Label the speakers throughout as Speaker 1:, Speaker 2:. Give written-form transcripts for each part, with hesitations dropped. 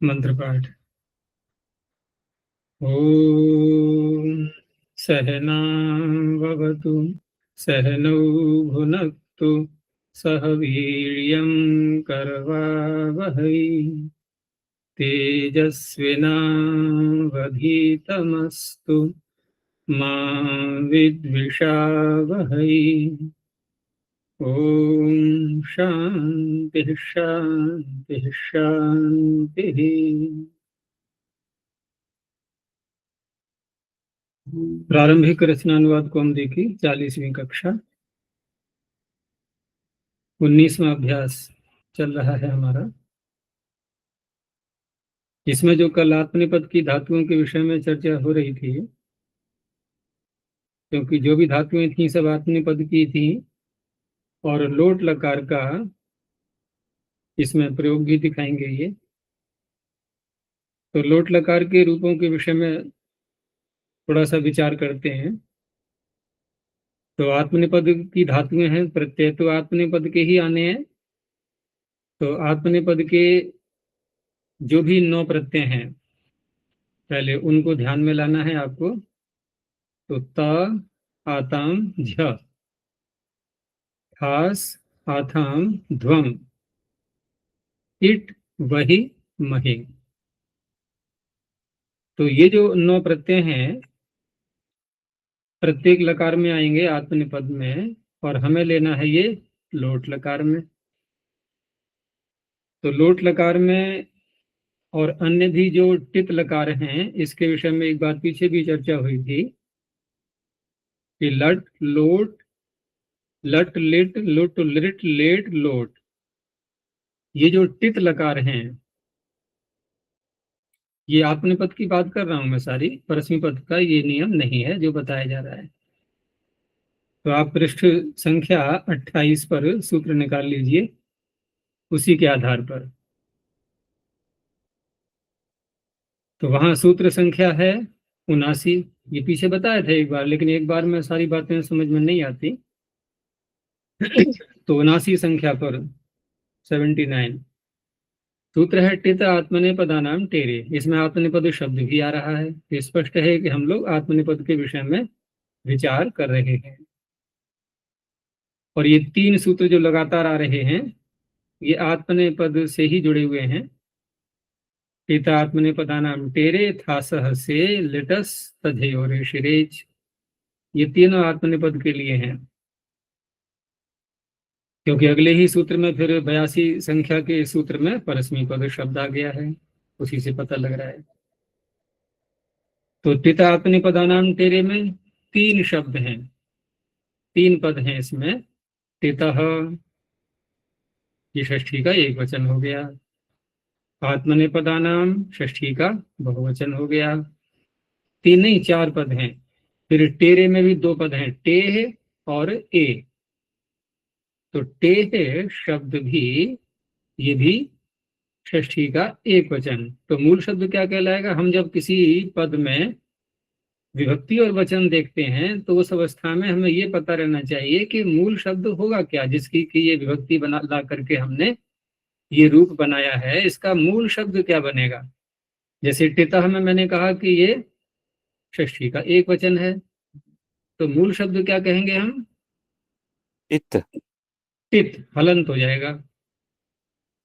Speaker 1: मंत्र पाठ। ओम सहना भवतु सहनौ भुनक्तु सह वीर्यं करवावहै तेजस्विनावधीतमस्तु मा विद्विषावहै। ओम शांति शांति शांति। प्रारंभिक रचनानुवाद को हम देखी 40वीं कक्षा 19वां अभ्यास चल रहा है हमारा। इसमें जो कल आत्मनेपद की धातुओं के विषय में चर्चा हो रही थी, क्योंकि जो भी धातुएं थी सब आत्मनेपद की थी और लोट लकार का इसमें प्रयोग भी दिखाएंगे ये। तो लोट लकार के रूपों के विषय में थोड़ा सा विचार करते हैं। तो आत्मनेपद की धातुएं हैं, प्रत्यय तो आत्मनेपद के ही आने हैं। तो आत्मनेपद के जो भी 9 प्रत्यय हैं पहले उनको ध्यान में लाना है आपको। तो त आताम झ, खास आथाम ध्वम, इट वही मही। तो ये जो 9 प्रत्यय हैं प्रत्येक लकार में आएंगे आत्मनेपद में, और हमें लेना है ये लोट लकार में। तो लोट लकार में और अन्य भी जो टित लकार हैं इसके विषय में एक बात पीछे भी चर्चा हुई थी कि लट लोट, लट लिट लुट लिट लेट लोट, ये जो टित लकार हैं ये आत्मनेपद की बात कर रहा हूं मैं सारी, परस्मी पद का ये नियम नहीं है जो बताया जा रहा है। तो आप पृष्ठ संख्या 28 पर सूत्र निकाल लीजिए उसी के आधार पर। तो वहां सूत्र संख्या है 79। ये पीछे बताए थे एक बार, लेकिन एक बार में सारी बातें समझ में नहीं आती। तो 79 संख्या पर 79 सूत्र है टित आत्मनेपदानाम टेरे। इसमें आत्मनेपद शब्द भी आ रहा है। तो स्पष्ट है कि हम लोग आत्मनेपद के विषय में विचार कर रहे हैं। और ये 3 सूत्र जो लगातार आ रहे हैं ये आत्मनेपद से ही जुड़े हुए हैं। टित आत्मनेपदानाम टेरे थासह से लिटस तझयोरे शिरेच, ये तीनों आत्मनेपद के लिए हैं। क्योंकि अगले ही सूत्र में फिर 82 संख्या के सूत्र में परस्मी पद शब्द आ गया है, उसी से पता लग रहा है। तो टित आत्मनेपदानाम टेरे में 3 शब्द हैं, 3 पद हैं इसमें। टितः, ये षष्ठी का एक वचन हो गया। आत्मनेपदानाम षष्ठी का बहुवचन हो गया। 3 नहीं 4 पद हैं। फिर टेरे में भी 2 पद हैं, टेह और ए। तो टेह शब्द भी, ये भी षष्ठी का एक वचन। तो मूल शब्द क्या कहलाएगा? हम जब किसी पद में विभक्ति और वचन देखते हैं तो उस अवस्था में हमें ये पता रहना चाहिए कि मूल शब्द होगा क्या, जिसकी कि ये विभक्ति बना ला करके हमने ये रूप बनाया है, इसका मूल शब्द क्या बनेगा। जैसे टितः में मैंने कहा कि ये षष्ठी का एक वचन है, तो मूल शब्द क्या कहेंगे हम?
Speaker 2: टित।
Speaker 1: टित हलंत हो जाएगा।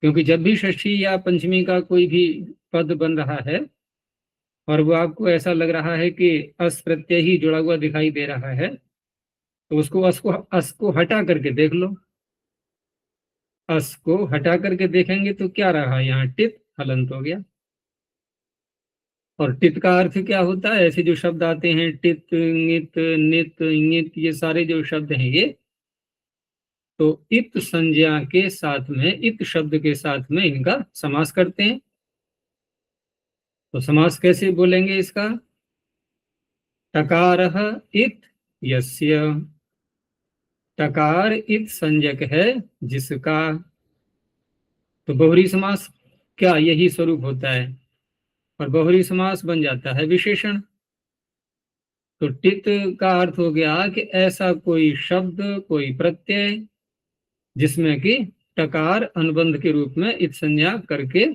Speaker 1: क्योंकि जब भी षष्ठी या पंचमी का कोई भी पद बन रहा है और वो आपको ऐसा लग रहा है कि अस प्रत्यय ही जुड़ा हुआ दिखाई दे रहा है, तो उसको अस को हटा करके देख लो। अस को हटा करके देखेंगे तो क्या रहा? यहाँ टित हलंत हो गया। और टित का अर्थ क्या होता है? ऐसे जो शब्द आते हैं टित, नित, नित, इंगित, ये सारे जो शब्द हैं ये तो इत संज्ञा के साथ में, इत शब्द के साथ में इनका समास करते हैं। तो समास कैसे बोलेंगे इसका? टकारः इत यस्य, टकार इत संज्ञक है जिसका। तो बहुरी समास क्या यही स्वरूप होता है, और बहुरी समास बन जाता है विशेषण। तो टित का अर्थ हो गया कि ऐसा कोई शब्द, कोई प्रत्यय जिसमें कि टकार अनुबंध के रूप में इत संज्ञा करके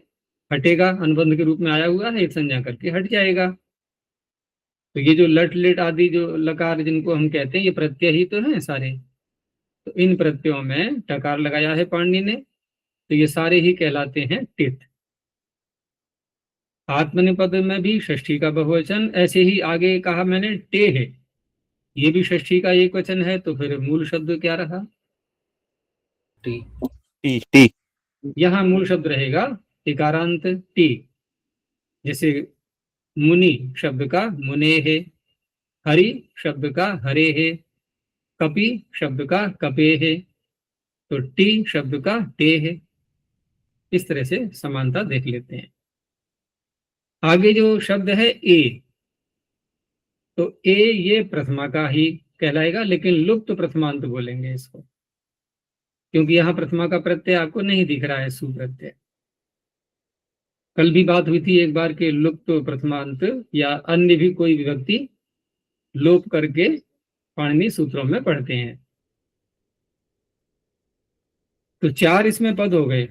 Speaker 1: हटेगा, अनुबंध के रूप में आया हुआ है, एक संज्ञा करके हट जाएगा। तो ये जो लट लिट आदि जो लकार जिनको हम कहते हैं, ये प्रत्यय ही तो हैं सारे। तो इन प्रत्ययों में टकार लगाया है पाणिनि ने, तो ये सारे ही कहलाते हैं टित। आत्मनिपद में भी षष्ठी का बहुवचन, ऐसे ही आगे कहा मैंने टे है, ये भी षष्ठी का एक वचन है। तो फिर मूल शब्द क्या रहा?
Speaker 3: टी।
Speaker 2: टी टी
Speaker 1: यहाँ मूल शब्द रहेगा टिकारांत टी। जैसे मुनि शब्द का मुने है, हरि शब्द का हरे है, कपि शब्द का कपे है, तो टी शब्द का टे है। इस तरह से समानता देख लेते हैं। आगे जो शब्द है ए, तो ए ये प्रथमा का ही कहलाएगा, लेकिन लुप्त प्रथमांत बोलेंगे इसको, क्योंकि यहाँ प्रथमा का प्रत्यय आपको नहीं दिख रहा है, सुप्रत्यय। कल भी बात हुई थी एक बार के लुप्त प्रथमांत या अन्य भी कोई विभक्ति लोप करके पाणिनि सूत्रों में पढ़ते हैं। तो 4 इसमें पद हो गए।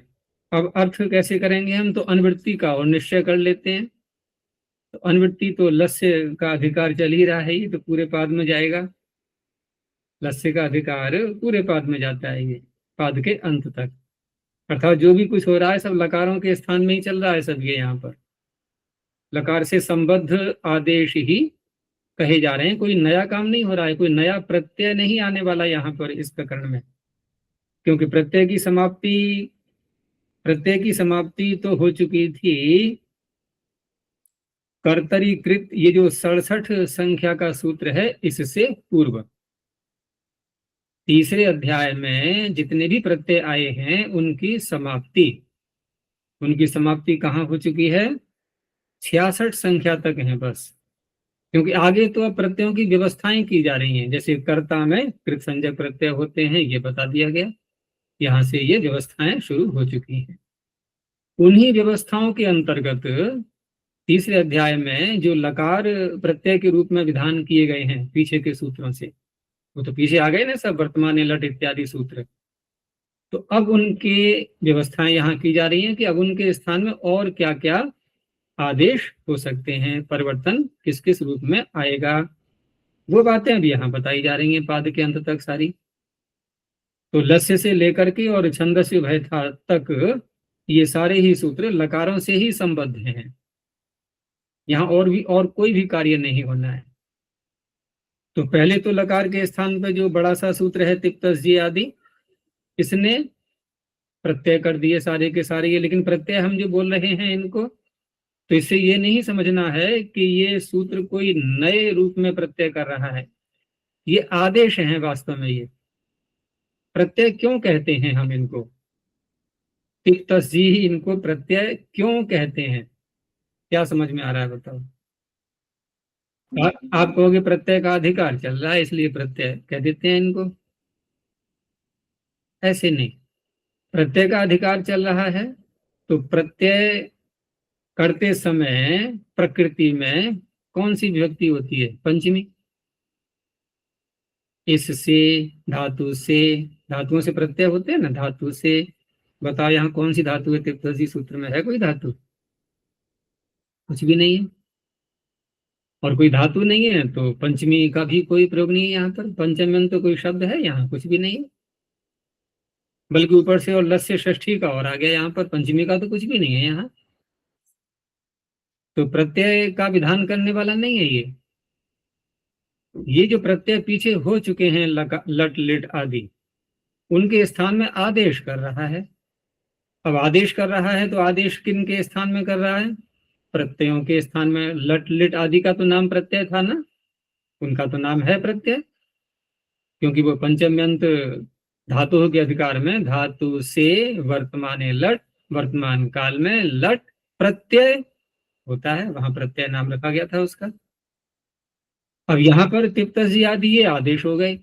Speaker 1: अब अर्थ कैसे करेंगे हम? तो अनुवृत्ति का और निश्चय कर लेते हैं। तो अनुवृत्ति तो लस्य का अधिकार चल ही रहा है, ये तो पूरे पाद में जाएगा। लस्य का अधिकार पूरे पाद में जाता है, ये पाद के अंत तक। अर्थात जो भी कुछ हो रहा है सब लकारों के स्थान में ही चल रहा है सब। ये यहाँ पर लकार से संबद्ध आदेश ही कहे जा रहे हैं, कोई नया काम नहीं हो रहा है, कोई नया प्रत्यय नहीं आने वाला यहाँ पर इस प्रकरण में। क्योंकि प्रत्यय की समाप्ति तो हो चुकी थी कर्तरीकृत, ये जो 67 संख्या का सूत्र है, इससे पूर्व तीसरे अध्याय में जितने भी प्रत्यय आए हैं उनकी समाप्ति कहाँ हो चुकी है? 66 संख्या तक है बस। क्योंकि आगे तो अब प्रत्ययों की व्यवस्थाएं की जा रही हैं, जैसे कर्ता में कृत संज्ञक प्रत्यय होते हैं, ये बता दिया गया। यहाँ से ये व्यवस्थाएं शुरू हो चुकी हैं। उन्हीं व्यवस्थाओं के अंतर्गत तीसरे अध्याय में जो लकार प्रत्यय के रूप में विधान किए गए हैं पीछे के सूत्रों से, वो तो पीछे आ गए ना सब, वर्तमान लट इत्यादि सूत्र। तो अब उनकी व्यवस्थाएं यहाँ की जा रही हैं कि अब उनके स्थान में और क्या क्या आदेश हो सकते हैं, परिवर्तन किस किस रूप में आएगा, वो बातें अभी यहाँ बताई जा रही हैं पाद के अंत तक सारी। तो लस्य से लेकर के और छंदस्य भयथा तक ये सारे ही सूत्र लकारों से ही संबद्ध हैं। यहाँ और कोई भी कार्य नहीं होना है। तो पहले तो लकार के स्थान पर जो बड़ा सा सूत्र है तिप्तस्य आदि, इसने प्रत्यय कर दिए सारे के सारे ये। लेकिन प्रत्यय हम जो बोल रहे हैं इनको, तो इससे ये नहीं समझना है कि ये सूत्र कोई नए रूप में प्रत्यय कर रहा है, ये आदेश हैं वास्तव में। ये प्रत्यय क्यों कहते हैं हम इनको? तिप्तस्य इनको प्रत्यय क्यों कहते हैं? क्या समझ में आ रहा है बताओ? आप कहोगे प्रत्यय का अधिकार चल रहा है इसलिए प्रत्यय कह देते हैं इनको। ऐसे नहीं, प्रत्यय का अधिकार चल रहा है तो प्रत्यय करते समय प्रकृति में कौन सी विभक्ति होती है? पंचमी। इससे, धातु से, धातुओं से प्रत्यय होते हैं ना, धातु से। बताओ यहाँ कौन सी धातु है तिप्तस्य सूत्र में? है कोई धातु? कुछ भी नहीं है। और कोई धातु नहीं है तो पंचमी का भी कोई प्रयोग नहीं है यहाँ पर। पंचम तो कोई शब्द है यहाँ? कुछ भी नहीं है। बल्कि ऊपर से और लस्य षष्ठी का और आ गया यहाँ पर, पंचमी का तो कुछ भी नहीं है यहाँ। तो प्रत्यय का विधान करने वाला नहीं है ये जो प्रत्यय पीछे हो चुके हैं लट लिट आदि, उनके स्थान में आदेश कर रहा है। अब आदेश कर रहा है तो आदेश किन के स्थान में कर रहा है? प्रत्ययों के स्थान में। लट लिट आदि का तो नाम प्रत्यय था ना, उनका तो नाम है प्रत्यय, क्योंकि वो पंचम्यंत धातु के अधिकार में धातु से वर्तमान लट, वर्तमान काल में लट प्रत्यय होता है, वहां प्रत्यय नाम रखा गया था उसका। अब यहाँ पर तिप्तस्य आदि ये आदेश हो गए।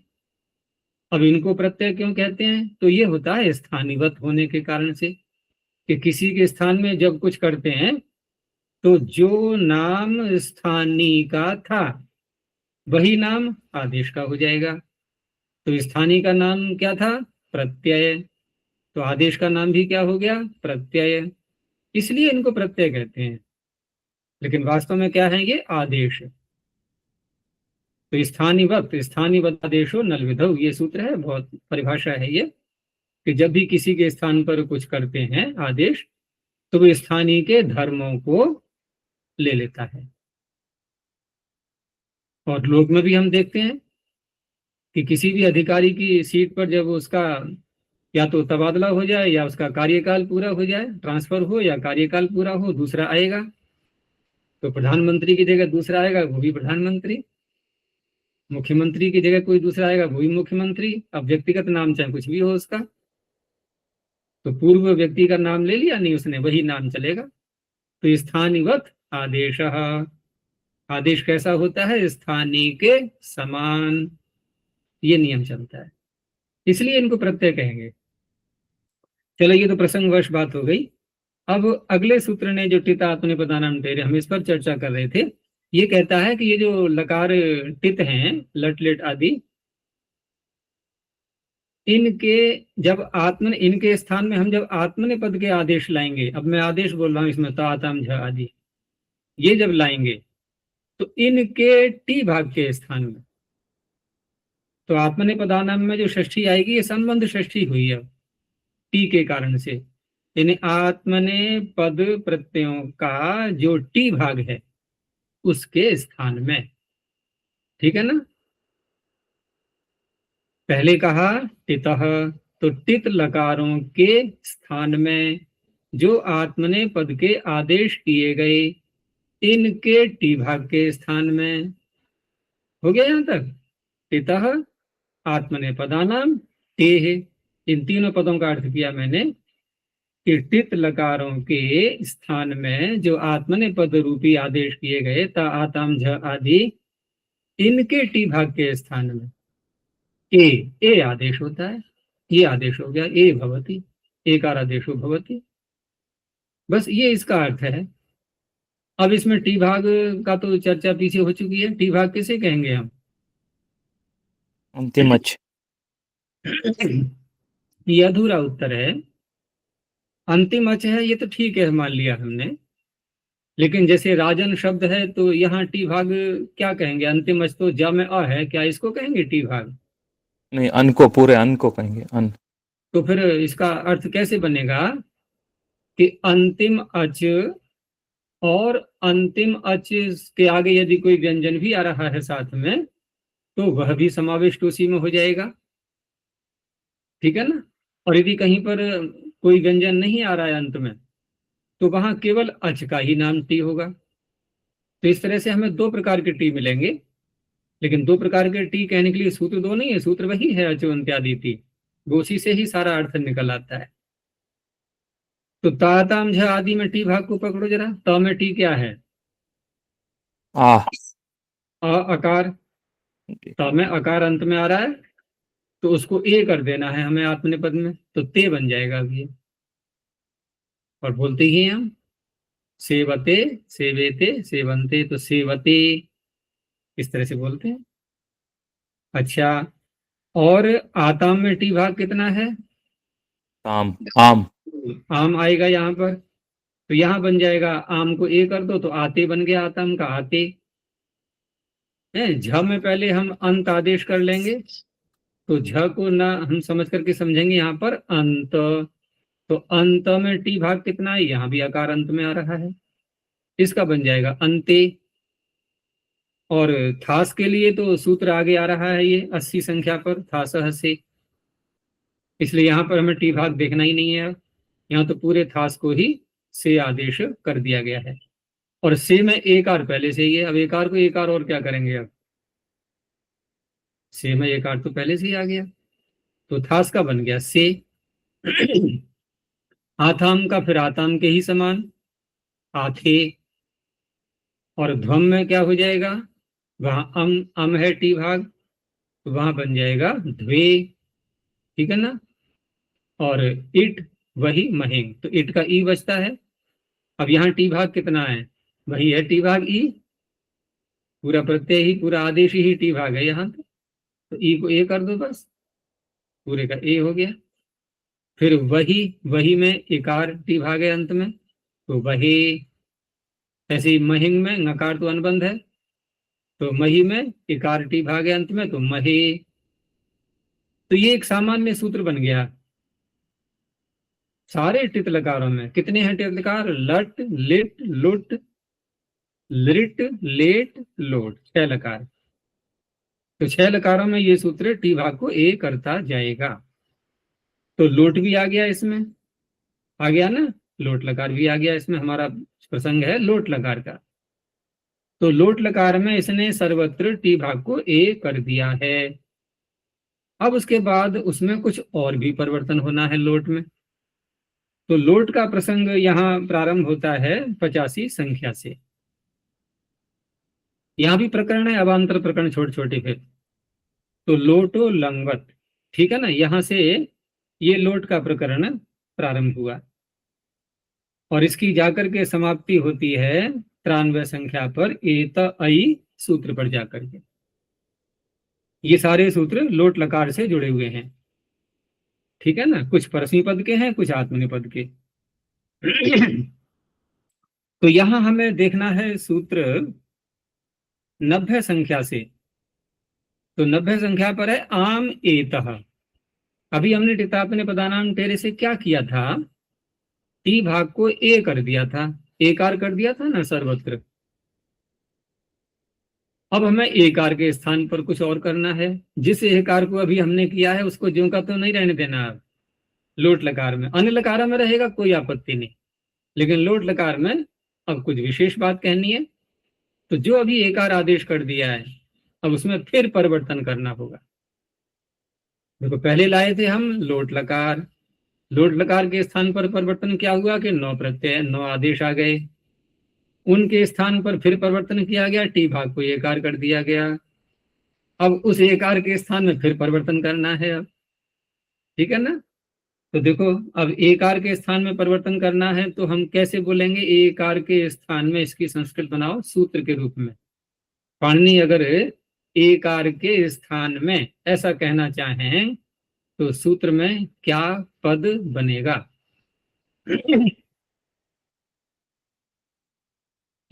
Speaker 1: अब इनको प्रत्यय क्यों कहते हैं? तो ये होता है स्थानीवत होने के कारण से, कि किसी के स्थान में जब कुछ करते हैं तो जो नाम स्थानीय का था वही नाम आदेश का हो जाएगा। तो स्थानीय का नाम क्या था? प्रत्यय। तो आदेश का नाम भी क्या हो गया? प्रत्यय। इसलिए इनको प्रत्यय कहते हैं, लेकिन वास्तव में क्या है, ये आदेश है। तो स्थानीवत आदेशो नल विधौ, ये सूत्र है, बहुत परिभाषा है ये, कि जब भी किसी के स्थान पर कुछ करते हैं आदेश, तो वो स्थानीय के धर्मों को ले लेता है। और लोक में भी हम देखते हैं कि किसी भी अधिकारी की सीट पर जब उसका या तो तबादला हो जाए या उसका कार्यकाल पूरा हो जाए, ट्रांसफर हो या कार्यकाल पूरा हो, दूसरा आएगा, तो प्रधानमंत्री की जगह दूसरा आएगा, वो भी प्रधानमंत्री। मुख्यमंत्री की जगह कोई दूसरा आएगा, वो भी मुख्यमंत्री। अब व्यक्तिगत नाम चाहे कुछ भी हो उसका, तो पूर्व व्यक्ति का नाम ले लिया नहीं उसने, वही नाम चलेगा। तो स्थानीवत आदेश, आदेश कैसा होता है, स्थानीय के समान, ये नियम चलता है, इसलिए इनको प्रत्यय कहेंगे। चलो, ये तो प्रसंगवश बात हो गई। अब अगले सूत्र ने जो टित आत्मनेपदानाम टेरे, हम इस पर चर्चा कर रहे थे। ये कहता है कि ये जो लकार टित हैं, लट लेट आदि, इनके जब इनके स्थान में हम जब आत्मनेपद के आदेश लाएंगे, अब मैं आदेश बोल रहा हूं इसमें, तातम झ आदि, ये जब लाएंगे तो इनके टी भाग के स्थान में, तो आत्मनेपदानाम में जो षष्ठी आएगी, ये संबंध षष्ठी हुई है टी के कारण से। यानी आत्मने पद प्रत्ययों का जो टी भाग है उसके स्थान में, ठीक है ना। पहले कहा टितः, तो टित लकारों के स्थान में जो आत्मने पद के आदेश किए गए, इनके टी भाग के स्थान में। हो गया यहां तक। टितः आत्मने पदानाम टेह, इन तीनों पदों का अर्थ किया मैंने कि टित लकारों के स्थान में जो आत्मने पद रूपी आदेश किए गए, ता आताम झ आदि, इनके टी भाग के स्थान में ए आदेश होता है। ये आदेश हो गया ए भवति, एकार आदेशो भवति। बस ये इसका अर्थ है। अब इसमें टी भाग का तो चर्चा पीछे हो चुकी है। टी भाग किसे कहेंगे हम?
Speaker 2: अंतिम अच।
Speaker 1: ये अधूरा उत्तर है। अंतिम अच है, ये तो ठीक है, मान लिया हमने, लेकिन जैसे राजन शब्द है तो यहाँ टी भाग क्या कहेंगे? अंतिम अच तो ज में अ है, क्या इसको कहेंगे टी भाग?
Speaker 2: नहीं, अन को, पूरे अन को कहेंगे, अन।
Speaker 1: तो फिर इसका अर्थ कैसे बनेगा कि अंतिम अच, और अंतिम अच के आगे यदि कोई व्यंजन भी आ रहा है साथ में, तो वह भी समाविष्ट उसी में हो जाएगा, ठीक है ना। और यदि कहीं पर कोई व्यंजन नहीं आ रहा है अंत में, तो वहां केवल अच का ही नाम टी होगा। तो इस तरह से हमें दो प्रकार के टी मिलेंगे, लेकिन दो प्रकार के टी कहने के लिए सूत्र दो नहीं है, सूत्र वही है अचो अंत्यादि टी, उसी से ही सारा अर्थ निकल आता है। तो ताताम झ आदि में टी भाग को पकड़ो जरा। त में टी क्या है?
Speaker 2: आ,
Speaker 1: अकार। त में अकार अंत में आ रहा है, तो उसको ए कर देना है हमें आत्मने पद में, तो ते बन जाएगा अभी। और बोलते ही हैं हम सेवते, सेवेते, सेवंते, तो सेवते इस तरह से बोलते हैं। अच्छा, और आताम में टी भाग कितना है?
Speaker 2: ताम, आम।
Speaker 1: आम आएगा यहाँ पर, तो यहाँ बन जाएगा, आम को ए कर दो तो आते बन गया, आतम का आते है। झ में पहले हम अंत आदेश कर लेंगे, तो झ को ना हम समझ करके समझेंगे यहाँ पर अंत, तो अंत में टी भाग कितना है? यहाँ भी आकार अंत में आ रहा है, इसका बन जाएगा अंते। और थास के लिए तो सूत्र आगे आ रहा है, ये 80 संख्या पर थासह से, इसलिए यहाँ पर हमें टी भाग देखना ही नहीं है। यहाँ तो पूरे थास को ही से आदेश कर दिया गया है। और से में एकार पहले से ही है, अब एकार को एकार और क्या करेंगे? अब से में एकार तो पहले से ही आ गया, तो थास का बन गया से। आथाम का फिर आताम के ही समान आथे। और ध्वम में क्या हो जाएगा? वहां अम है टी भाग, तो वहां बन जाएगा द्वे, ठीक है ना। और इट वही महेंग, तो इट का ई बचता है। अब यहाँ टी भाग कितना है? वही है टी भाग ई, पूरा प्रत्यय ही, पूरा आदेश ही टी भाग है यहाँ तो ई को ए कर दो बस, पूरे का ए हो गया। फिर वही में इकार टी भाग है अंत में, तो वही। ऐसे ही महिंग में नकार तो अनुबंध है, तो मही में इकार टी भाग है अंत में, तो मही। तो ये एक सामान्य सूत्र बन गया। सारे टित लकारों में कितने हैं टित लकार? लट, लिट, लुट, लिट, लेट, लोट, 6 लकार। तो 6 लकारों में ये सूत्र टी भाग को ए करता जाएगा। तो लोट भी आ गया इसमें, आ गया ना, लोट लकार भी आ गया इसमें। हमारा प्रसंग है लोट लकार का। तो लोट लकार में इसने सर्वत्र टी भाग को ए कर दिया है। अब उसके बाद उसमें कुछ और भी परिवर्तन होना है लोट में। तो लोट का प्रसंग यहां प्रारंभ होता है 85 संख्या से। यहां भी प्रकरण है, अवान्तर प्रकरण छोटे छोटे फिर। तो लोटो लंगवत, ठीक है ना, यहां से ये लोट का प्रकरण प्रारंभ हुआ और इसकी जाकर के समाप्ति होती है 93 संख्या पर एत अई सूत्र पर जाकर के। ये सारे सूत्र लोट लकार से जुड़े हुए हैं, ठीक है ना। कुछ परस्मी पद के हैं, कुछ आत्मनिपद के। तो यहां हमें देखना है सूत्र 90 संख्या से। तो 90 संख्या पर है आम एतः। अभी हमने टितापने पदानाम टेरे से क्या किया था? टी भाग को ए कर दिया था, एकार कर दिया था ना सर्वत्र। अब हमें एकार के स्थान पर कुछ और करना है। जिस एकार को अभी हमने किया है उसको ज्यों का तो नहीं रहने देना। अब लोट लकार में, अन्य लकारों में रहेगा कोई आपत्ति नहीं, लेकिन लोट लकार में अब कुछ विशेष बात कहनी है। तो जो अभी एकार आदेश कर दिया है अब उसमें फिर परिवर्तन करना होगा। देखो पहले लाए थे हम लोट लकार, लोट लकार के स्थान पर परिवर्तन क्या हुआ कि 9 प्रत्यय 9 आदेश आ गए। उनके स्थान पर फिर परिवर्तन किया गया, टी भाग को एकार कर दिया गया। अब उस एकार के स्थान में फिर परिवर्तन करना है अब, ठीक है ना। तो देखो अब एकार के स्थान में परिवर्तन करना है तो हम कैसे बोलेंगे? एकार के स्थान में इसकी संस्कृत बनाओ सूत्र के रूप में। पाणिनि अगर एकार के स्थान में ऐसा कहना चाहें तो सूत्र में क्या पद बनेगा?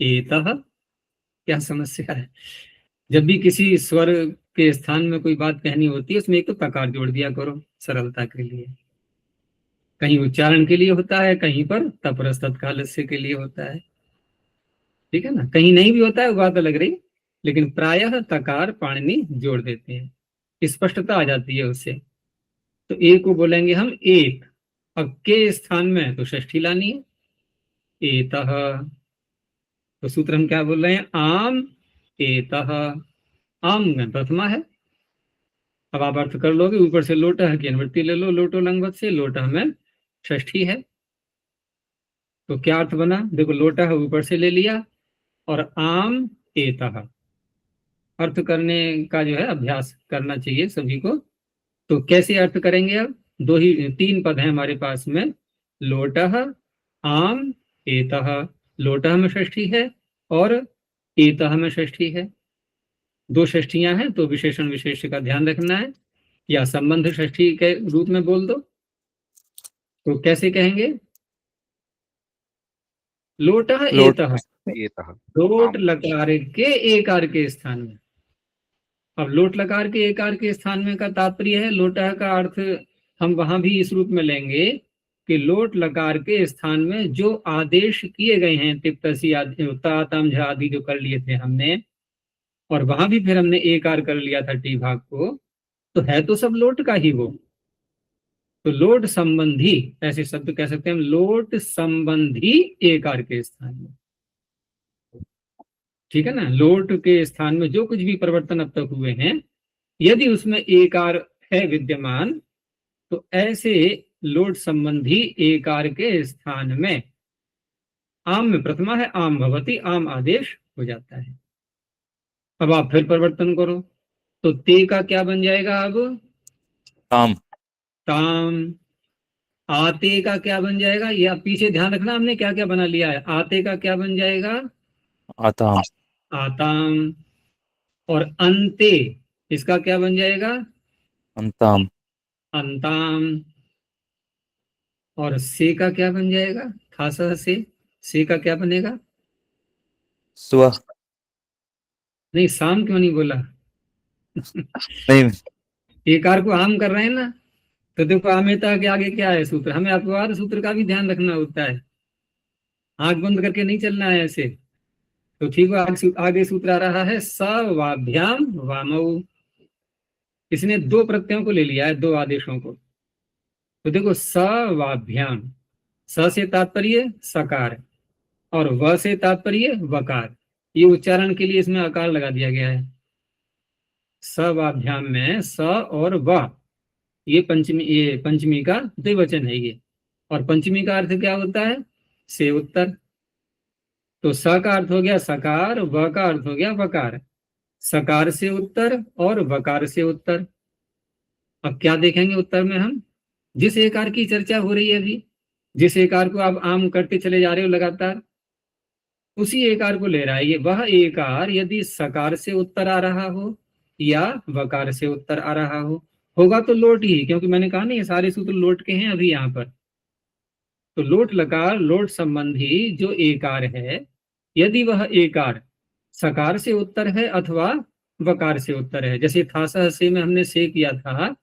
Speaker 1: एतः। क्या समस्या है? जब भी किसी स्वर के स्थान में कोई बात कहनी होती है उसमें एक तो तकार जोड़ दिया करो सरलता के लिए। कहीं उच्चारण के लिए होता है, कहीं पर तपरस तत्कालस्य के लिए होता है, ठीक है ना। कहीं नहीं भी होता है वो बात अलग रही, लेकिन प्रायः तकार पाणिनि जोड़ देते हैं, स्पष्टता आ जाती है उससे। तो एक को बोलेंगे हम एक, अब के स्थान में तो षष्ठी लानी है, एतः। तो सूत्र हम क्या बोल रहे हैं? आम एतः। आम में प्रथमा है। अब आप अर्थ कर लोगे, ऊपर से लोटह की अनुवृत्ति ले लो, लोटो लंगवत से, लोटह में षष्ठी है। तो क्या अर्थ बना? देखो लोटह ऊपर से ले लिया और आम एतः। अर्थ करने का जो है अभ्यास करना चाहिए सभी को। तो कैसे अर्थ करेंगे? अब दो ही 3 पद हैं हमारे पास में, लोटह आम एतः। लोटह में षष्ठी है और एतः में षष्ठी है, 2 षष्ठियां हैं। तो विशेषण विशेष का ध्यान रखना है, या संबंध षष्ठी के रूप में बोल दो। तो कैसे कहेंगे? लोटह एतः, लोट लकार के एकार के स्थान में। अब लोट लकार के एकार के स्थान में का तात्पर्य है, लोटह का अर्थ हम वहां भी इस रूप में लेंगे कि लोट लकार के स्थान में जो आदेश किए गए हैं, तिप्तसी आदि तातम झ आदि जो कर लिए थे हमने, और वहां भी फिर हमने एकार कर लिया था टी भाग को, तो है तो सब लोट का ही वो। तो लोट संबंधी ऐसे शब्द कह सकते हैं हम, लोट संबंधी एकार के स्थान में, ठीक है ना। लोट के स्थान में जो कुछ भी परिवर्तन अब तक हुए हैं, यदि उसमें एकार है विद्यमान, तो ऐसे लोट संबंधी एकार के स्थान में आम में प्रथमा है, आम भवती, आम आदेश हो जाता है। अब आप फिर परिवर्तन करो तो ते का क्या बन जाएगा? अब
Speaker 2: ताम।
Speaker 1: ताम। आते का क्या बन जाएगा? या पीछे ध्यान रखना हमने क्या क्या बना लिया है। आते का क्या बन जाएगा?
Speaker 2: आताम।
Speaker 1: आताम। और अंते इसका क्या बन जाएगा?
Speaker 2: अंताम।
Speaker 1: अंताम। और से का क्या बन जाएगा? खासा से, से का क्या बनेगा?
Speaker 2: स्व।
Speaker 1: नहीं, साम क्यों नहीं बोला?
Speaker 2: नहीं।
Speaker 1: एकार को आम कर रहे हैं ना, तो देखो आमेता के आगे क्या है सूत्र, हमें अपवाद सूत्र का भी ध्यान रखना होता है, आंख बंद करके नहीं चलना है ऐसे। तो ठीक है, आगे सूत्र आ रहा है सवाभ्याम वामौ। इसने दो प्रत्ययों को ले लिया है, दो आदेशों को। तो देखो सवाभ्याम, स से तात्पर्य सकार और व से तात्पर्य वकार, ये उच्चारण के लिए इसमें आकार लगा दिया गया है। सवाभ्याम में स और व, ये पंचमी का द्विवचन है ये, और पंचमी का अर्थ क्या होता है? से उत्तर। तो स का अर्थ हो गया सकार, व का अर्थ हो गया वकार, सकार से उत्तर और वकार से उत्तर। अब क्या देखेंगे उत्तर में हम? जिस एकार की चर्चा हो रही है अभी, जिस एकार को आप आम करते चले जा रहे हो लगातार, उसी एकार को ले रहा है ये। वह एकार यदि सकार से उत्तर आ रहा हो या वकार से उत्तर आ रहा हो, होगा तो लोट ही, क्योंकि मैंने कहा ना ये सारे सूत्र लोट के हैं अभी यहाँ पर। तो लोट लकार लोट संबंधी जो एकार है, यदि वह एकार सकार से उत्तर है अथवा वकार से उत्तर है, जैसे था सह से में हमने से किया था,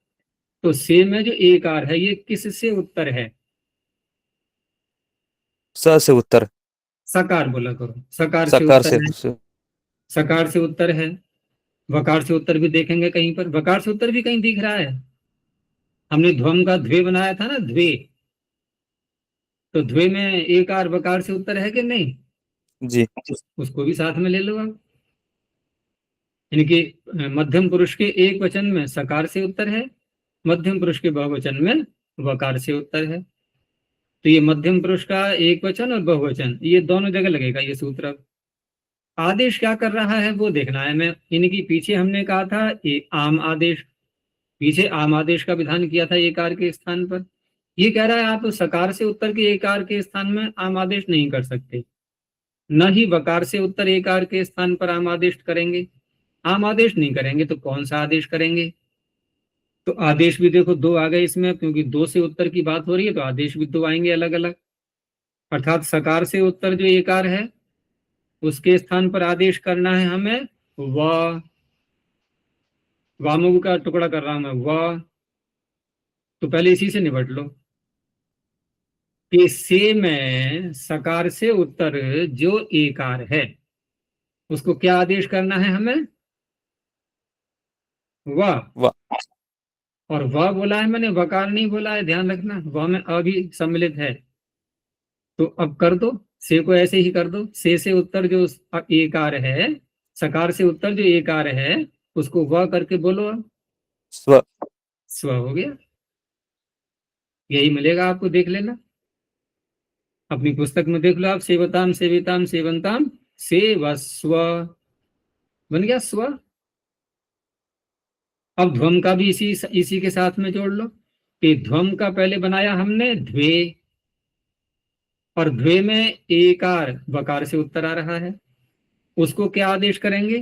Speaker 1: तो से में जो एकार है ये किस से उत्तर है?
Speaker 2: स से उत्तर।
Speaker 1: सकार बोला करो, सकार से
Speaker 2: सकार
Speaker 1: उत्तर है,
Speaker 2: से।
Speaker 1: सकार से उत्तर है। वकार से उत्तर भी देखेंगे कहीं पर, वकार से उत्तर भी कहीं दिख रहा है। हमने ध्वम का द्वे बनाया था ना, द्वे, तो द्वे में एकार वकार से उत्तर है कि नहीं?
Speaker 2: जी।
Speaker 1: उसको भी साथ में ले लो आप। इनके मध्यम पुरुष के एक वचन में सकार से उत्तर है, मध्यम पुरुष के बहुवचन में वकार से उत्तर है। तो ये मध्यम पुरुष का एक वचन और बहुवचन, ये दोनों जगह लगेगा ये सूत्र। अब आदेश क्या कर रहा है वो देखना है मैं। इनकी पीछे हमने कहा था ये आम आदेश, पीछे आम आदेश का विधान किया था एकार के स्थान पर। ये कह रहा है आप सकार से उत्तर के एकार के स्थान में आम आदेश नहीं कर सकते, न ही वकार से उत्तर एकार के स्थान पर आम आदेश करेंगे। आम आदेश नहीं करेंगे तो कौन सा आदेश करेंगे? तो आदेश भी देखो दो आ गए इसमें, क्योंकि दो से उत्तर की बात हो रही है तो आदेश भी दो आएंगे अलग अलग। अर्थात सकार से उत्तर जो एकार है उसके स्थान पर आदेश करना है हमें व, वामु का टुकड़ा कर रहा हूं मैं व, तो पहले इसी से निपट लो कि से में सकार से उत्तर जो एकार है उसको क्या आदेश करना है हमें? व। और वह बोला है मैंने, वकार नहीं बोला है, ध्यान रखना, वह में अ भी सम्मिलित है। तो अब कर दो, से को ऐसे ही कर दो, से उत्तर जो एकार है, सकार से उत्तर जो एकार है उसको वह करके बोलो, अब
Speaker 2: स्व।
Speaker 1: स्व हो गया। यही मिलेगा आपको, देख लेना अपनी पुस्तक में, देख लो आप, सेवताम सेविताम सेवंताम सेवस्व, बन गया स्व। अब ध्वम का भी इसी के साथ में जोड़ लो कि ध्वम का पहले बनाया हमने द्वे, और द्वे में एकार वकार से उत्तर आ रहा है, उसको क्या आदेश करेंगे?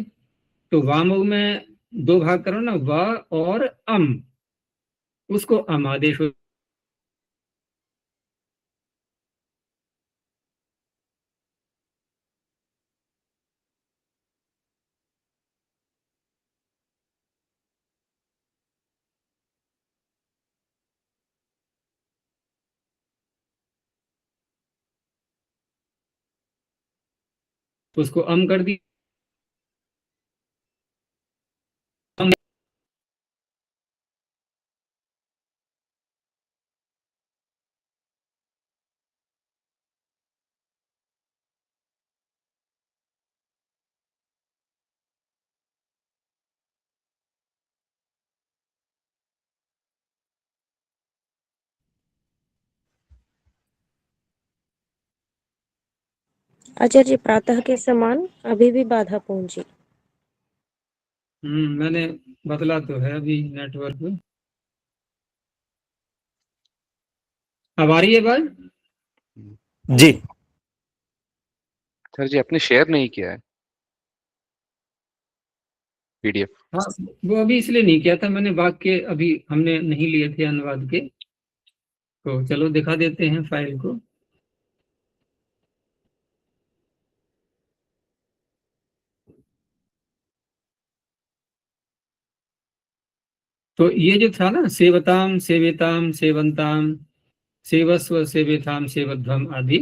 Speaker 1: तो वामु में दो भाग करो ना, व और अम, उसको अम आदेश हो। उसको अम कर दी।
Speaker 4: आचार्य जी, प्रातः के समान अभी भी बाधा पहुंची।
Speaker 1: मैंने बदला तो है अभी नेटवर्क में। अब आ रही है बात?
Speaker 2: जी।
Speaker 3: सर जी आपने शेयर नहीं किया है पीडीएफ?
Speaker 1: हाँ, वो अभी इसलिए नहीं किया था मैंने, वाक्य अभी हमने नहीं लिए थे अनुवाद के, तो चलो दिखा देते हैं फाइल को। तो ये जो था ना, सेवताम सेवेताम सेवंताम सेवस्व सेवेताम सेवध्वम आदि,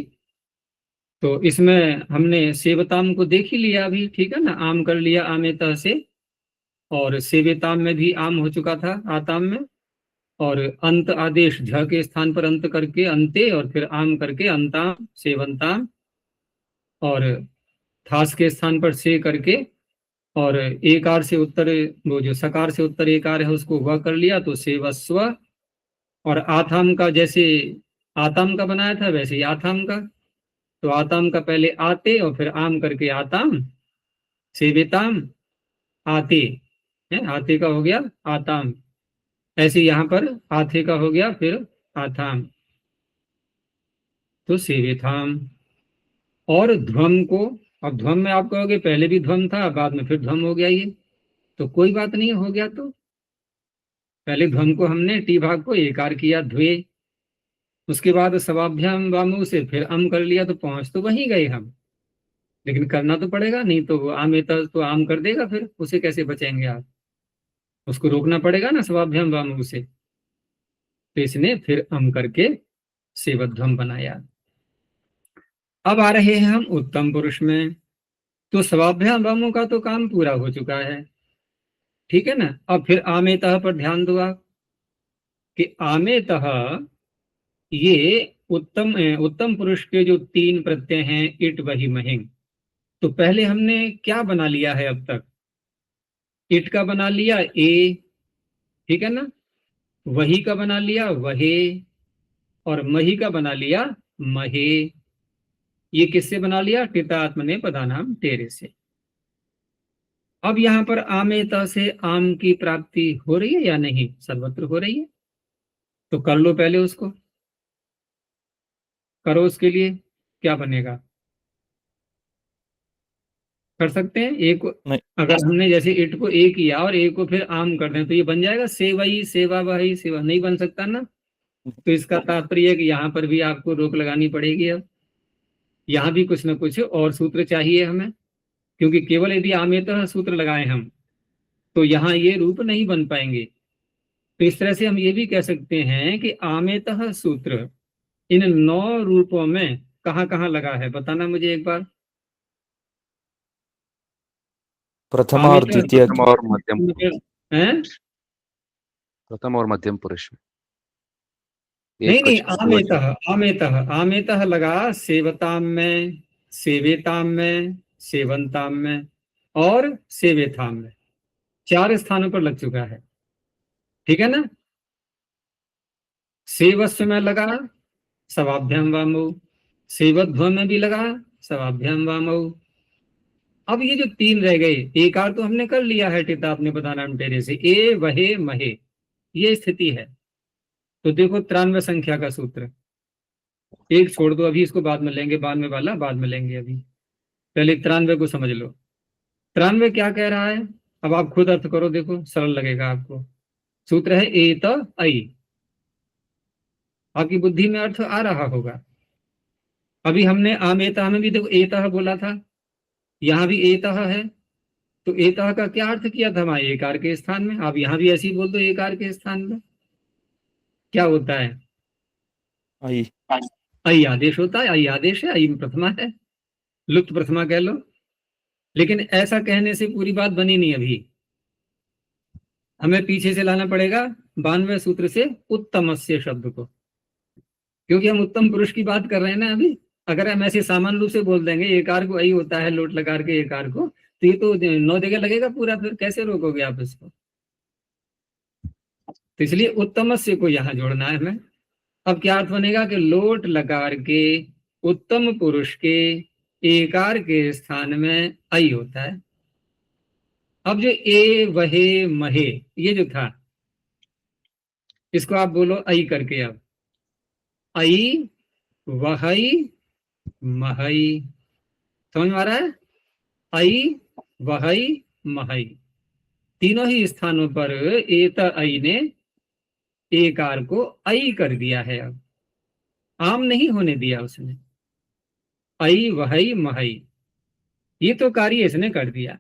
Speaker 1: तो इसमें हमने सेवताम को देख ही लिया अभी, ठीक है ना, आम कर लिया आमेतः से, और सेवेताम में भी आम हो चुका था आताम में, और अंत आदेश झ के स्थान पर अंत करके अंते, और फिर आम करके अंताम सेवंताम, और थास के स्थान पर से करके, और एकार से उत्तर, वो जो सकार से उत्तर एकार है उसको वह कर लिया, तो सेवस्व। और आथाम का जैसे आताम का बनाया था वैसे ही आथाम का, तो आताम का पहले आते और फिर आम करके आताम सेवेताम आते है, आते का हो गया आताम, ऐसे यहाँ पर आथे का हो गया फिर आथाम, तो सेवेथाम। और ध्वम को, अब ध्वम में आप कहोगे पहले भी ध्वम था बाद में फिर ध्वम हो गया ये, तो कोई बात नहीं, हो गया तो पहले ध्वम को हमने टी भाग को एकार किया ध्वे, उसके बाद सवाभ्याम वामु से फिर अम कर लिया, तो पहुंच तो वहीं गए हम, लेकिन करना तो पड़ेगा, नहीं तो वो आमेता तो आम कर देगा, फिर उसे कैसे बचेंगे आप, उसको रोकना पड़ेगा ना सवाभ्याम वामु से, तो इसने फिर अम करके सेवध्वम बनाया। अब आ रहे हैं हम उत्तम पुरुष में, तो सवाभ्याम वामु का तो काम पूरा हो चुका है, ठीक है ना। अब फिर आमेतः पर ध्यान दो आप, कि आमेतः ये उत्तम पुरुष के जो तीन प्रत्यय हैं इट वही महिंग, तो पहले हमने क्या बना लिया है अब तक, इट का बना लिया ए, ठीक है ना, वही का बना लिया वहे, और मही का बना लिया महे। ये किससे बना लिया, टितात्मने पदानाम तेरे से। अब यहाँ पर आमेता से आम की प्राप्ति हो रही है या नहीं, सर्वत्र हो रही है, तो कर लो पहले उसको, करो, उसके लिए क्या बनेगा, कर सकते हैं एक,
Speaker 2: नहीं।
Speaker 1: अगर हमने जैसे इट को ए किया और ए को फिर आम कर दें तो ये बन जाएगा सेवई सेवा वही सेवा, नहीं बन सकता ना, तो इसका तात्पर्य है कि यहाँ पर भी आपको रोक लगानी पड़ेगी। अब यहाँ भी कुछ ना कुछ और सूत्र चाहिए हमें, क्योंकि केवल यदि आमेतः सूत्र लगाए हम तो यहाँ ये रूप नहीं बन पाएंगे। तो इस तरह से हम ये भी कह सकते हैं कि आमेतः सूत्र इन 9 रूपों में कहाँ कहाँ लगा है, बताना मुझे एक बार।
Speaker 2: प्रथम और
Speaker 1: आमेतः
Speaker 2: द्वितीय
Speaker 3: प्रथम और मध्यम,
Speaker 1: हैं?
Speaker 3: प्रथम और मध्यम पुरुष में
Speaker 1: नहीं नहीं,
Speaker 3: कुछ
Speaker 1: आमेतः आमेतः आमेतः लगा सेवताम में, सेवेताम में, सेवंताम में और सेवेथाम में, 4 स्थानों पर लग चुका है, ठीक है ना। सेवस्व में लगा सवाभ्याम वामौ, सेवध्व में भी लगा सवाभ्याम वामौ। अब ये जो 3 रह गए, एकार तो हमने कर लिया है टिता अपने पदानाम तेरे से, ए वहे महे, ये स्थिति है। तो देखो 93 संख्या का सूत्र, एक छोड़ दो अभी, इसको बाद में लेंगे, बाद में वाला बाद में लेंगे, अभी पहले 93 को समझ लो। 93 क्या कह रहा है, अब आप खुद अर्थ करो, देखो सरल लगेगा आपको। सूत्र है एत ऐ, आपकी बुद्धि में अर्थ आ रहा होगा। अभी हमने आमेतः में भी देखो एतः बोला था, यहाँ भी एतः है, तो एतः का क्या अर्थ किया था वहां एकार के स्थान में, आप यहाँ भी ऐसे ही बोल दो एकार के स्थान में, क्या होता है,
Speaker 2: आई।
Speaker 1: ऐ आदेश होता है, ऐ आदेश है, ऐ प्रथमा है, लुप्त प्रथमा कह लो। लेकिन ऐसा कहने से पूरी बात बनी नहीं, अभी हमें पीछे से लाना पड़ेगा 92 सूत्र से उत्तमस्य शब्द को, क्योंकि हम उत्तम पुरुष की बात कर रहे हैं ना अभी। अगर हम ऐसे सामान्य रूप से बोल देंगे एकार को ऐ होता है लोट लगा के एकार को, तो ये तो 9 जगह लगेगा पूरा, फिर कैसे रोकोगे आप इसको। तो इसलिए उत्तमस्य को यहाँ जोड़ना है हमें। अब क्या अर्थ बनेगा कि लोट लकार के उत्तम पुरुष के एकार के स्थान में ऐ होता है। अब जो ए वहे महे ये जो था, इसको आप बोलो ऐ करके, अब ऐ वहई महई, समझ में आ रहा है, ऐ वहई महई, तीनों ही स्थानों पर एत ऐ ने एकार को ऐ कर दिया है, अब आम नहीं होने दिया उसने, ऐ वहई महई, ये तो कार्य इसने कर दिया।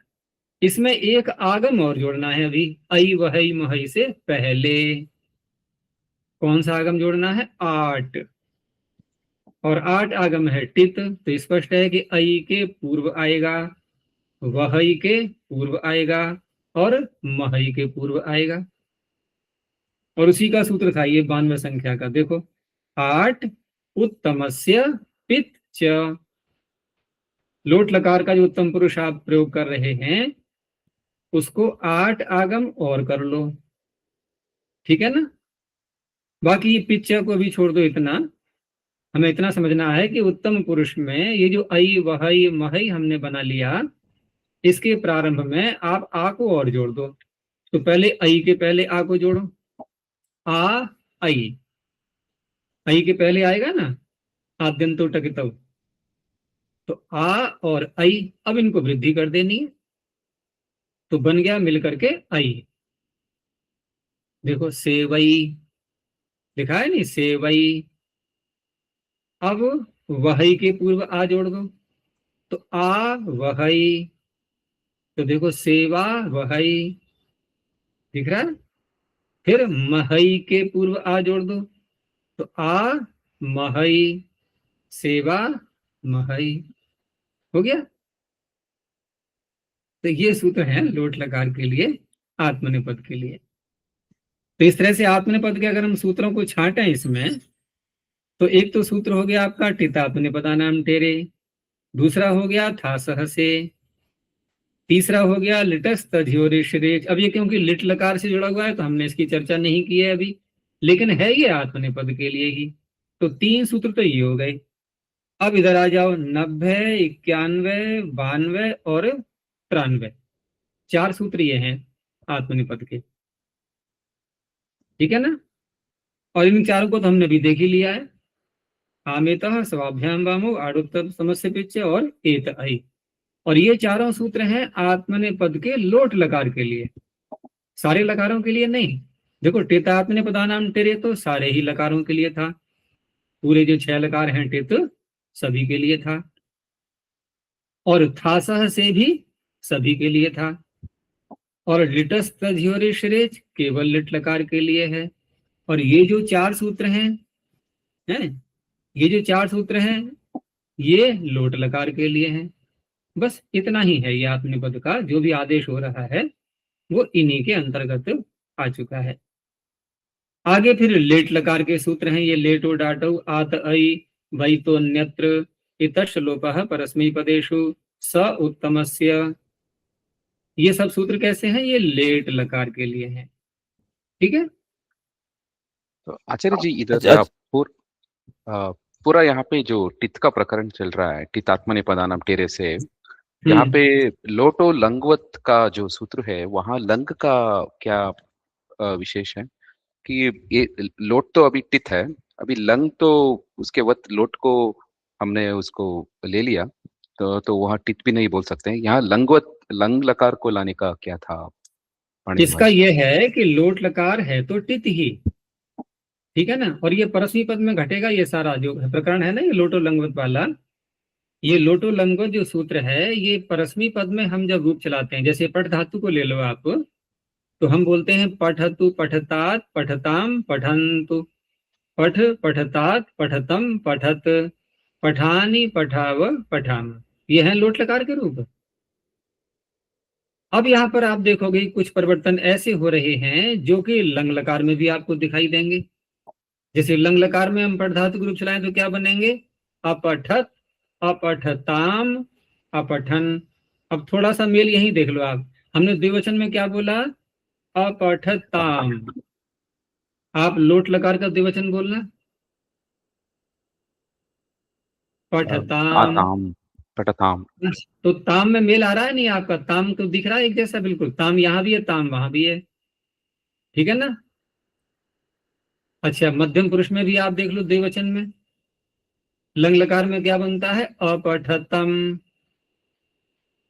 Speaker 1: इसमें एक आगम और जोड़ना है अभी, ऐ वहै महै से पहले। कौन सा आगम जोड़ना है? आट। और आट आगम है टित, तो स्पष्ट है कि ऐ के पूर्व आएगा, वहै के पूर्व आएगा और महै के पूर्व आएगा। और उसी का सूत्र था ये 92 संख्या का, देखो, आट उत्तमस्य पित च। लोट लकार का जो उत्तम पुरुष आप प्रयोग कर रहे हैं उसको 8 आगम और कर लो, ठीक है ना। बाकी पिच को भी छोड़ दो। इतना हमें इतना समझना है कि उत्तम पुरुष में ये जो ऐ वहै महै हमने बना लिया, इसके प्रारंभ में आप आ को और जोड़ दो। तो पहले ऐ के पहले आ को जोड़ो, आ ऐ। ऐ के पहले आएगा ना आद्यंतो टकितौ, तो आ और ऐ, अब इनको वृद्धि कर देनी है, तो बन गया मिलकर के ऐ। देखो सेवई लिखा है नहीं, सेवई। अब वहै के पूर्व आ जोड़ दो, तो आ वहै, तो देखो सेवा वहै, दिख रहा है। फिर महै के पूर्व आ जोड़ दो, तो आ महै, सेवा महै, हो गया। तो ये सूत्र है लोट लकार के लिए, आत्मनेपद के लिए। तो इस तरह से आत्मनेपद के अगर हम सूत्रों को छांटें इसमें, तो एक तो सूत्र हो गया आपका टितात्मनेपदा नाम टेरे, दूसरा हो गया था सहसे, तीसरा हो गया लिटस तध्योरिश्रेच। अब ये क्योंकि लिट लकार से जुड़ा हुआ है तो हमने इसकी चर्चा नहीं की है अभी, लेकिन है ये आत्मनेपद के लिए ही। तो 3 सूत्र तो ये हो गए। अब इधर आ जाओ, 90, 91, 92 और 93, 4 सूत्र ये हैं आत्मनेपद के, ठीक है ना। और इन चारों को तो हमने भी देख ही लिया है, आमेतः स्वाभ्याम वामो आड़ुत्तम समस्य पिच्च और एत ऐ। और ये चारों सूत्र हैं आत्मनेपद के लोट लकार के लिए, सारे लकारों के लिए नहीं। देखो टेतात्मनेपदानाम टेरे तो सारे ही लकारों के लिए था, पूरे जो 6 लकार हैं टेत सभी के लिए था, और थासह से भी सभी के लिए था, और लिटस तध्योरिश्रेच केवल लिट लकार के लिए है। और ये जो 4 सूत्र हैं, ये जो 4 सूत्र हैं ये लोट लकार के लिए हैं। बस इतना ही है, ये आत्मनेपद का जो भी आदेश हो रहा है वो इन्हीं के अंतर्गत आ चुका है। आगे फिर लेट लकार के सूत्र हैं, ये लेटो डाटो आत ऐ वै तो न्यत्र इतश लोपः परस्मै पदेषु स उत्तमस्य। ये सब सूत्र कैसे हैं? ये लेट लकार के लिए हैं, ठीक है।
Speaker 3: तो आचार्य जी इधर
Speaker 2: अच्छा,
Speaker 3: पूरा यहाँ पे जो टित का प्रकरण चल रहा है, टित आत्मनेपदानाम टेरे से, यहाँ पे लोटो लंगवत का जो सूत्र है वहाँ लंग का क्या विशेष है कि ये लोट तो अभी टित है, अभी लंग तो उसके वत लोट को हमने उसको ले लिया, तो वहाँ टित भी नहीं बोल सकते हैं। यहाँ लंगवत लंग लकार को लाने का क्या था?
Speaker 1: इसका ये है कि लोट लकार है तो टित ही, ठीक है ना। और ये परस्मी पद में घटेगा, ये सारा जो प्रकरण है ना ये लोटो लंगवत वाला, ये लोटो लंगवत जो सूत्र है ये परस्मी पद में हम जब रूप चलाते हैं, जैसे पठ धातु को ले लो आप, तो हम बोलते हैं पठतु पठतात पठताम पठन्तु, पठ पठतात पठतम पठत, पठानी पठाव पठाम, ये है लोट लकार के रूप। अब यहाँ पर आप देखोगे कुछ परिवर्तन ऐसे हो रहे हैं जो कि लंग लकार में भी आपको दिखाई देंगे। जैसे लंग लकार में हम पठ धातु को रूप चलाएं तो क्या बनेंगे? अपठत, अपठताम, अपठन। अब थोड़ा सा मेल यही देख लो आप, हमने द्विवचन में क्या बोला? अपठताम। आप लोट लकार का द्विवचन बोलना, पठताम।
Speaker 3: आताम पठताम।
Speaker 1: तो ताम में मेल आ रहा है नहीं आपका? ताम तो दिख रहा है एक जैसा बिल्कुल, ताम यहाँ भी है ताम वहां भी है, ठीक है ना। अच्छा, मध्यम पुरुष में भी आप देख लो द्विवचन में, लंग लकार में क्या बनता है? अपठतम।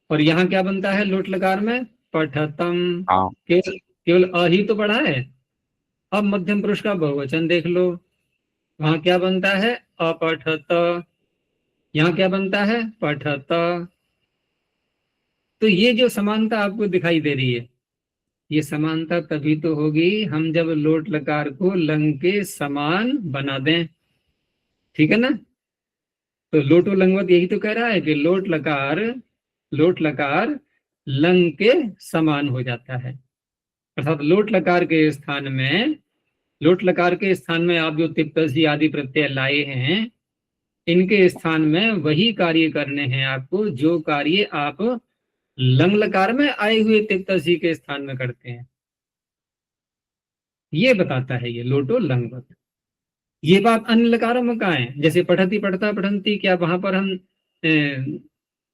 Speaker 1: और यहाँ क्या बनता है लोट लकार में? पठतम।
Speaker 3: हाँ,
Speaker 1: केवल अ ही तो पढ़ा है। अब मध्यम पुरुष का बहुवचन देख लो, वहां क्या बनता है? अपठत। यहाँ क्या बनता है? पठत। तो ये जो समानता आपको दिखाई दे रही है, ये समानता तभी तो होगी हम जब लोट लकार को लंग के समान बना दें, ठीक है ना। तो लोटो लंगवत यही तो कह रहा है कि लोट लकार लंग के समान हो जाता है। अर्थात लोट लकार के स्थान में आप जो तिप्तसी आदि प्रत्यय लाए हैं, इनके स्थान में वही कार्य करने हैं आपको जो कार्य आप लंग लकार में आए हुए तिप्तसी के स्थान में करते हैं। ये बताता है ये लोटो लंगवत। ये बात अन्य लकारों में कहाँ है? जैसे पठती, पठता, पठंती, क्या वहां पर हम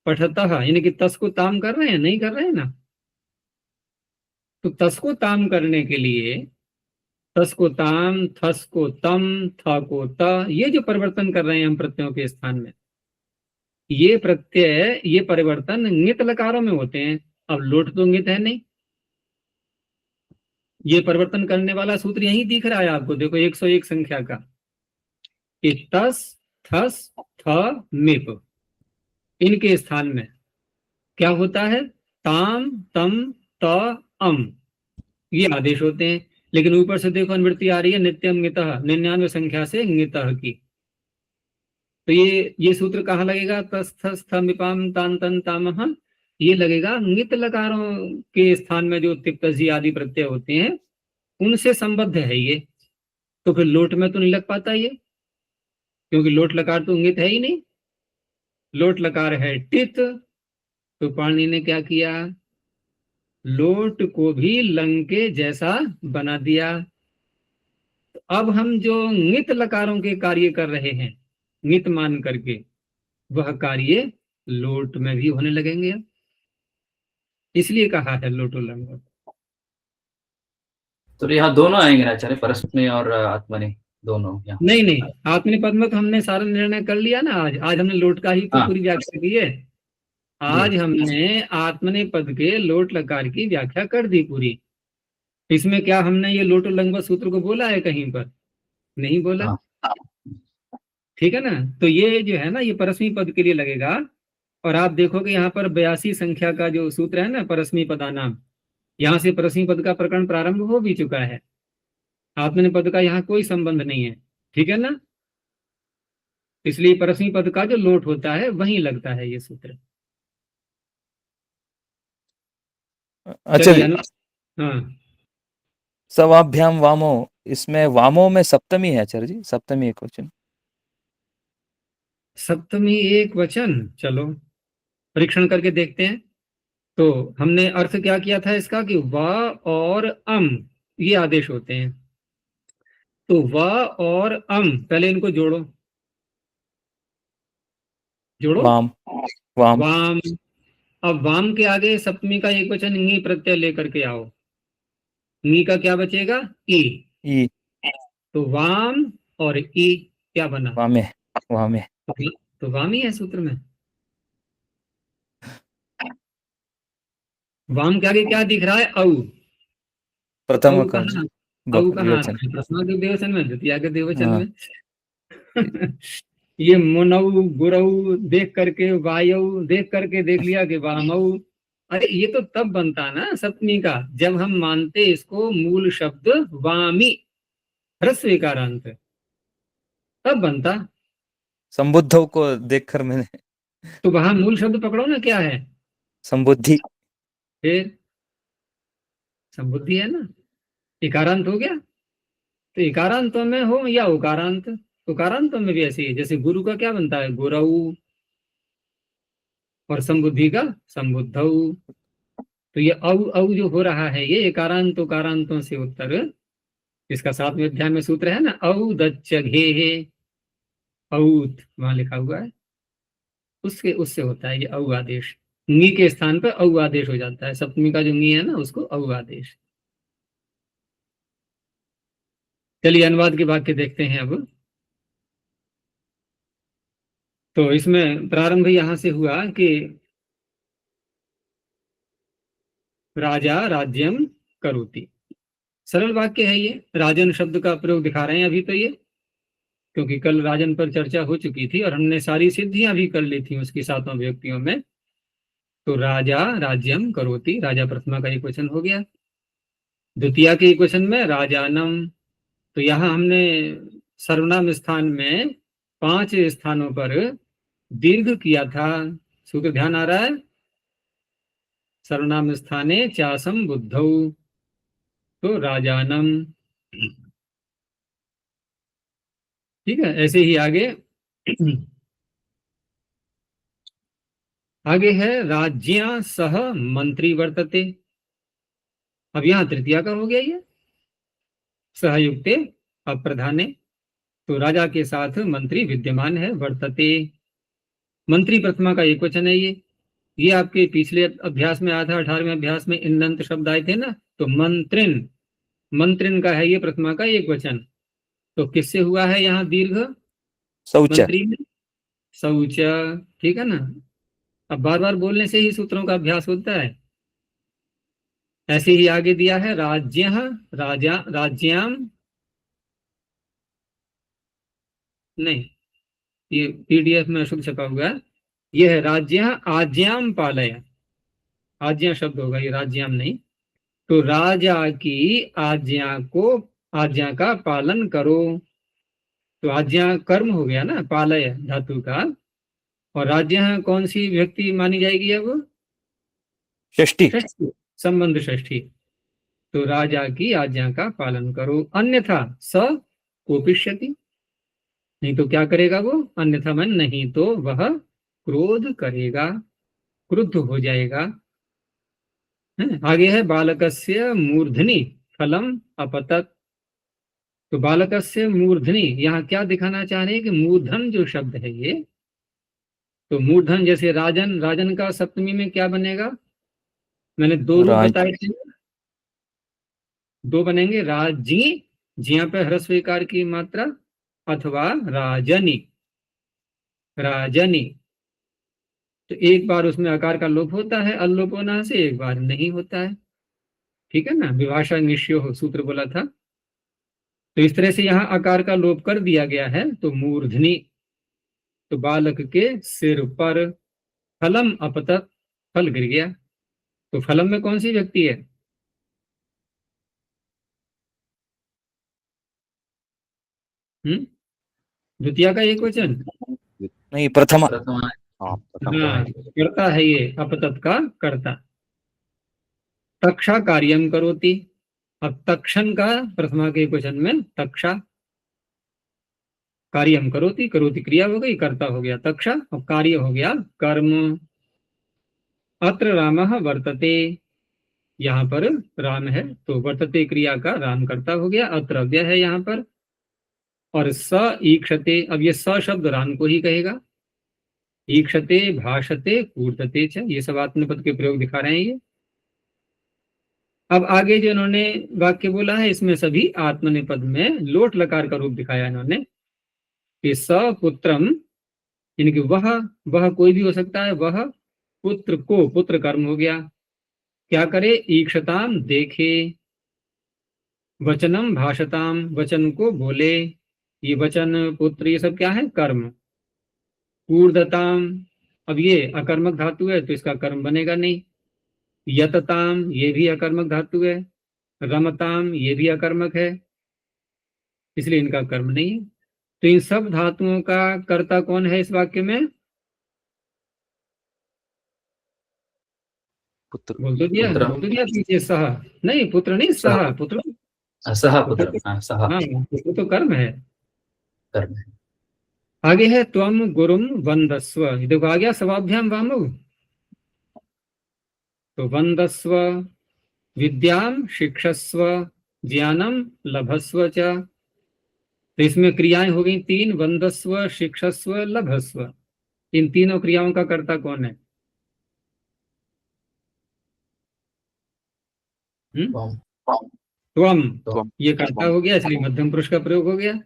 Speaker 1: पठतः यानी कि तस को ताम कर रहे हैं? नहीं कर रहे हैं ना। तो तस को ताम करने के लिए तस को ताम, थस को तम, थ को त, ये जो परिवर्तन कर रहे हैं हम प्रत्ययों के स्थान में, ये प्रत्यय, ये परिवर्तन ङित लकारों में होते हैं। अब लोट तो ङित है नहीं। ये परिवर्तन करने वाला सूत्र यही दिख रहा है आपको, देखो 101 संख्या का, कि तस, थस, थ, मिप, इनके स्थान में क्या होता है? ताम, तम, त, अम, ये आदेश होते हैं। लेकिन ऊपर से देखो अनुवृत्ति आ रही है नित्यम ङितः, 99 संख्या से ङितः की। तो ये सूत्र कहाँ लगेगा? तस, थस, थ, मिपाम, तान, तन, तामह, ये लगेगा ङित लकारों के स्थान में जो तिप्तसी आदि प्रत्यय होते हैं उनसे संबद्ध है ये। तो फिर लोट में तो नहीं लग पाता ये, क्योंकि लोट लकार तो ङित है ही नहीं। लोट लकार है टित। तो पाणिनि ने क्या किया? लोट को भी लंग के जैसा बना दिया। तो अब हम जो ङित लकारों के कार्य कर रहे हैं ङित मान करके, वह कार्य लोट में भी होने लगेंगे। इसलिए कहा है लोटो लंगवत।
Speaker 5: तो यहाँ दोनों आएंगे ना आचार्य, परस्मैपदी और आत्मनि दोनों यहाँ?
Speaker 1: नहीं, आत्मनिपद में तो हमने सारा निर्णय कर लिया ना। आज हमने लोट का ही तो पूरी व्याख्या की है। आज हमने आत्मनेपद के लोट लकार की व्याख्या कर दी पूरी। इसमें क्या हमने ये लोटो लंगवत सूत्र को बोला है कहीं पर? नहीं बोला। ठीक है ना। तो ये जो है ना, ये परस्मी पद के लिए लगेगा। और आप देखोगे यहाँ पर 82 संख्या का जो सूत्र है ना, परस्मी पदानाम, यहाँ से परस्मी पद का प्रकरण प्रारंभ हो भी चुका है। आत्मनेपद का यहाँ कोई संबंध नहीं है, ठीक है ना। इसलिए परस्मी पद का जो लोट होता है वहीं लगता है ये सूत्र।
Speaker 2: अच्छा,
Speaker 1: हाँ,
Speaker 2: सवाभ्याम वामो, इसमें वामो में सप्तमी है आचार्य जी, सप्तमी एक वचन।
Speaker 1: सप्तमी एक वचन, चलो परीक्षण करके देखते हैं। तो हमने अर्थ क्या किया था इसका कि वा और अम ये आदेश होते हैं। तो वा और अम, पहले इनको जोड़ो,
Speaker 2: वाम, वाम,
Speaker 1: वाम। अब वाम के आगे सप्तमी का एक वचन ङी प्रत्यय लेकर के आओ। ङी का क्या बचेगा? ई। तो वाम और ई क्या बना?
Speaker 2: वामे, वामे।
Speaker 1: तो वामी है सूत्र में। वाम के आगे क्या दिख रहा है? औ।
Speaker 2: प्रथम
Speaker 1: औ
Speaker 2: का
Speaker 1: कहाँ? औ कहाँ?
Speaker 2: द्विवचन।
Speaker 1: प्रथमा के द्विवचन में, द्वितीया के द्विवचन में। ये मुनऊ गुरऊ देख करके, वायऊ देख करके देख लिया कि वामऊ। अरे ये तो तब बनता ना सप्तमी का, जब हम मानते इसको मूल शब्द वामी, ह्रस्व इकारांत, तब बनता।
Speaker 2: संबुद्धों को देखकर मैंने,
Speaker 1: तो वहां मूल शब्द पकड़ो ना, क्या है?
Speaker 2: संबुद्धि।
Speaker 1: फिर संबुद्धि है ना, इकारांत हो गया। तो इकारांतों में हो या उकारांत, उकारांतों में भी ऐसे ही, जैसे गुरु का क्या बनता है? गुरऊ, और संबुद्धि का संबुद्धऊ। तो ये औ औ जो हो रहा है, ये इकारांत उकारांतों से उत्तर। इसका 7वें अध्याय में सूत्र है ना, औदच्च घे, औत वहां लिखा हुआ है, उससे होता है ये औ आदेश। ङी के स्थान पर औ आदेश हो जाता है। सप्तमी का जो ङी है ना, उसको औ आदेश। चलिए अनुवाद के वाक्य देखते हैं अब। तो इसमें प्रारंभ यहां से हुआ कि राजा राज्यम करोति। सरल वाक्य है ये, राजन शब्द का प्रयोग दिखा रहे हैं अभी तो ये, क्योंकि कल राजन पर चर्चा हो चुकी थी और हमने सारी सिद्धियां भी कर ली थी उसकी 7 व्यक्तियों में। तो राजा राज्यम करोति, राजा प्रथमा का इक्वेशन हो गया। द्वितीया के इक्वेशन में राजानम, तो यहाँ हमने सर्वनाम स्थान में 5 स्थानों पर दीर्घ किया था। सूत्र ध्यान आ रहा है? सर्वनाम स्थाने चासम बुद्धौ, तो राजानम। ठीक है, ऐसे ही आगे आगे है राज्या सह मंत्री वर्तते। अब यहाँ तृतीया का हो गया ये, सहयुक्ते अप्रधाने, तो राजा के साथ मंत्री विद्यमान है, वर्तते। मंत्री प्रथमा का एक वचन है ये आपके पिछले अभ्यास में आया था, 18वें अभ्यास में इन्नंत शब्द आए थे ना, तो मंत्रिन, मंत्रिन का है ये प्रथमा का एक वचन। तो किससे हुआ है यहाँ दीर्घ?
Speaker 2: शौच।
Speaker 1: मंत्री में शौच। ठीक है ना, अब बार बार बोलने से ही सूत्रों का अभ्यास होता है। ऐसे ही आगे दिया है राज्य, राजा, राज्याम, नहीं ये पीडीएफ में अशुभ छपा हुआ है, ये है राज्य आज्ञाम पालय, आज्ञा शब्द होगा ये, राज्याम नहीं। तो राजा की आज्ञा को, आज्ञा का पालन करो, तो आज्ञा कर्म हो गया ना, पालय धातु का। और राज्य कौन सी व्यक्ति मानी जाएगी अब?
Speaker 2: षष्ठी।
Speaker 1: षष्ठी, संबंध षष्ठी। तो राजा की आज्ञा का पालन करो, अन्यथा स कोपिष्यति, नहीं तो क्या करेगा वो? अन्यथा मन, नहीं तो वह क्रोध करेगा, क्रुद्ध हो जाएगा। आगे है बालकस्य मूर्धनि फलम अपतत, तो बालकस्य मूर्धनि, यहाँ क्या दिखाना चाह रहे हैं कि मूर्धन जो शब्द है ये, तो मूर्धन जैसे राजन, राजन का सप्तमी में क्या बनेगा? मैंने 2 रूप बताए थे, 2 बनेंगे, राजी, जिया पे ह्रस्व विकार की मात्रा, अथवा राजनी, राजनी। तो एक बार उसमें आकार का लोप होता है अल्लोप होना से, एक बार नहीं होता है। ठीक है ना, विभाषा निश्चय हो सूत्र बोला था, तो इस तरह से यहाँ आकार का लोप कर दिया गया है। तो मूर्धनी, तो बालक के सिर पर, फलम अपतत, फल गिर गया। तो फलम में कौन सी व्यक्ति है? द्वितीया का एक वचन
Speaker 2: नहीं, प्रथमा।
Speaker 5: प्रथमा।
Speaker 3: हाँ,
Speaker 1: हाँ, करता है ये, अपतत का करता। तक्षा कार्यम करोति, अब तक्षण का प्रथमा के क्वेश्चन में तक्षा, कार्यम करोति, करोति क्रिया हो गई, कर्ता हो गया तक्षा, और कार्य हो गया कर्म। अत्र रामः वर्तते, यहाँ पर राम है, तो वर्तते क्रिया का राम कर्ता हो गया, अत्र अव्यय है यहाँ पर। और स ईक्षते, अब ये स शब्द राम को ही कहेगा। ईक्षते, भाषते, कूर्दते च, ये सब आत्मनेपद के प्रयोग दिखा रहे हैं ये। अब आगे जो इन्होंने वाक्य बोला है, इसमें सभी आत्मनेपद में लोट लकार का रूप दिखाया इन्होंने, कि सपुत्रम, यानी कि वह कोई भी हो सकता है, वह पुत्र को, पुत्र कर्म हो गया, क्या करे? ईक्षताम, देखे, वचनम भाषताम, वचन को बोले, ये वचन, पुत्र, ये सब क्या है? कर्म। कूर्दताम, अब ये अकर्मक धातु है तो इसका कर्म बनेगा नहीं। यतताम, ये भी अकर्मक धातु है। रमताम, ये भी अकर्मक है, इसलिए इनका कर्म नहीं है। तो इन सब धातुओं का कर्ता कौन है इस वाक्य में?
Speaker 3: पुत्र,
Speaker 1: बोल तो दिया पीछे, सह नहीं, पुत्र नहीं, सह, पुत्र,
Speaker 5: सह पुत्र, सह
Speaker 1: हाँ, पुत्र तो कर्म है।
Speaker 5: कर्म।
Speaker 1: आगे है त्वम गुरुम वंदस्व, देखो आ गया स्वाभ्याम वामो, तो वंदस्व, विद्याम शिक्षस्व, ज्ञानम लभस्व च, तो इसमें क्रियाएं हो गई 3, वंदस्व, शिक्षस्व, लभस्व। इन तीनों क्रियाओं का कर्ता कौन है? त्वम, ये कर्ता हो गया, इसलिए मध्यम पुरुष का प्रयोग हो गया।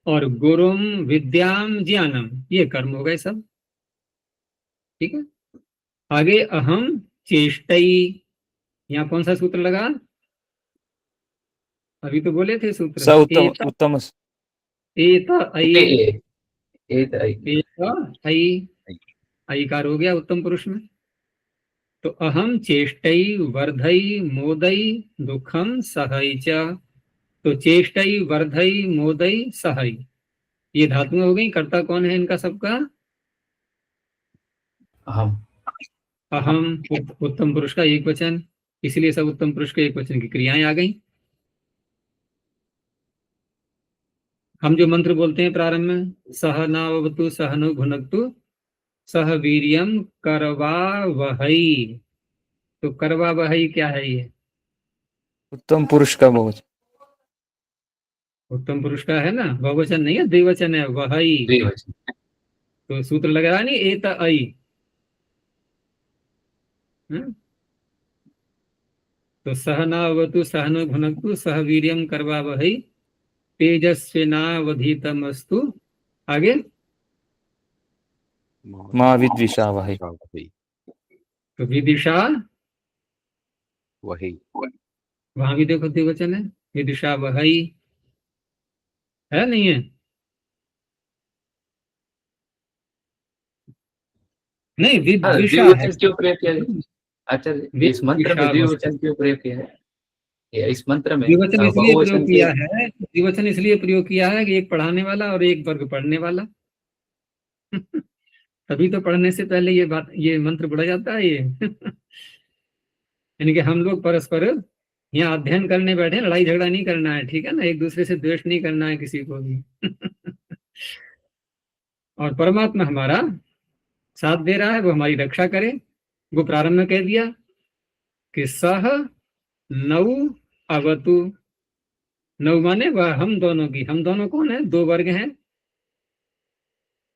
Speaker 1: और गुरुम, विद्याम, ज्ञानम, ये कर्म हो गए सब। ठीक है, आगे अहम चेष्टई, यहाँ कौन सा सूत्र लगा? अभी तो बोले थे सूत्र,
Speaker 2: उत्तम,
Speaker 1: ऐकार हो गया उत्तम पुरुष में। तो अहम चेष्टई वर्धई मोदई दुखम सहई च। तो चेष्टई वर्धई मोदई सहई, ये धातुएं हो गई। कर्ता कौन है इनका सबका?
Speaker 5: अहम।
Speaker 1: अहम। उत्तम पुरुष का एक वचन, इसलिए सब उत्तम पुरुष के एक वचन की क्रियाएं आ गई। हम जो मंत्र बोलते हैं प्रारंभ में, सह नावतु सहनु भुनक्तु सह वीर्यम करवा वहई, तो करवा वहई क्या है? ये
Speaker 2: उत्तम पुरुष का बहुवचन।
Speaker 1: उत्तम पुरुष का है ना, बहुवचन नहीं है, द्विवचन है वहई।
Speaker 5: द्विवचन।
Speaker 1: तो सूत्र लगा नहीं, एत आई। तो सहनावतु सहनो भुनक्तु सह वीर्यम करवा वहई तेजस्विनावधीतमस्तु। आगे
Speaker 2: माँ विद्विषावहै।
Speaker 1: तो विदिशा,
Speaker 3: वही
Speaker 1: वहां भी देखो द्विवचन है, विदिशा वहई है नहीं है? नहीं, विदिशा है।
Speaker 5: द्विवचन क्यों प्रयोग किया है? अच्छा, इस मंत्र में द्विवचन क्यों प्रयोग किया है? इस मंत्र में
Speaker 1: द्विवचन इसलिए
Speaker 5: बहुवचन
Speaker 1: प्रयोग किया है, द्विवचन इसलिए प्रयोग किया है कि एक पढ़ाने वाला और एक वर्ग पढ़ने वाला। तभी तो पढ़ने से पहले ये बात, ये मंत्र पढ़ा जाता है ये। यानी कि हम लोग परस्पर यहाँ अध्ययन करने बैठे, लड़ाई झगड़ा नहीं करना है, ठीक है ना, एक दूसरे से द्वेष नहीं करना है किसी को भी। और परमात्मा हमारा साथ दे रहा है, वो हमारी रक्षा करे। वो प्रारंभ में कह दिया कि सह नौ अवतु। नौ माने वह हम दोनों की, हम दोनों कौन है? दो वर्ग हैं,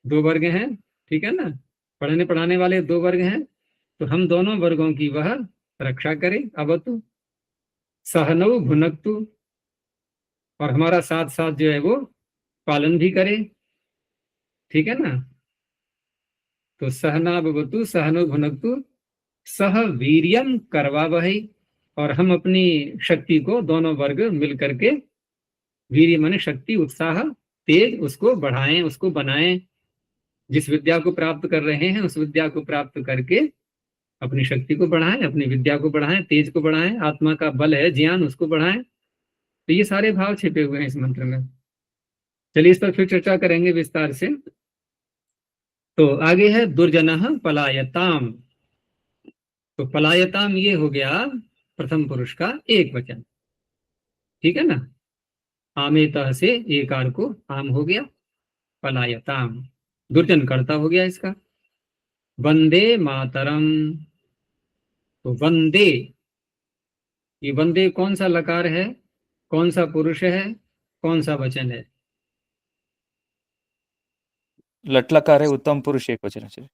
Speaker 1: दो वर्ग हैं, ठीक है ना, पढ़ने पढ़ाने वाले दो वर्ग हैं। तो हम दोनों वर्गों की वह रक्षा करे। अवतु सहनौ भुनक्तु, और हमारा साथ साथ जो है वो पालन भी करे, ठीक है ना। तो सहना भवतु सहनो भुनक्तु सह वीर्यम करवा वही, और हम अपनी शक्ति को दोनों वर्ग मिल करके, वीर्य माने शक्ति, उत्साह, तेज, उसको बढ़ाएं, उसको बनाएं। जिस विद्या को प्राप्त कर रहे हैं उस विद्या को प्राप्त करके अपनी शक्ति को बढ़ाएं, अपनी विद्या को बढ़ाएं, तेज को बढ़ाएं, आत्मा का बल है ज्ञान, उसको बढ़ाएं। तो ये सारे भाव छिपे हुए हैं इस मंत्र में। चलिए इस पर फिर चर्चा करेंगे विस्तार से। तो आगे है दुर्जनः पलायताम। तो पलायताम ये हो गया प्रथम पुरुष का एक वचन, ठीक है ना। आमेतः से एकार को आम हो गया, पलायताम दुर्जन कर्ता हो गया इसका। वंदे मातरम, तो वंदे, ये वंदे कौन सा लकार है, कौन सा पुरुष है, कौन सा वचन है?
Speaker 2: लट्लकार है, उत्तम पुरुष एक वचन है।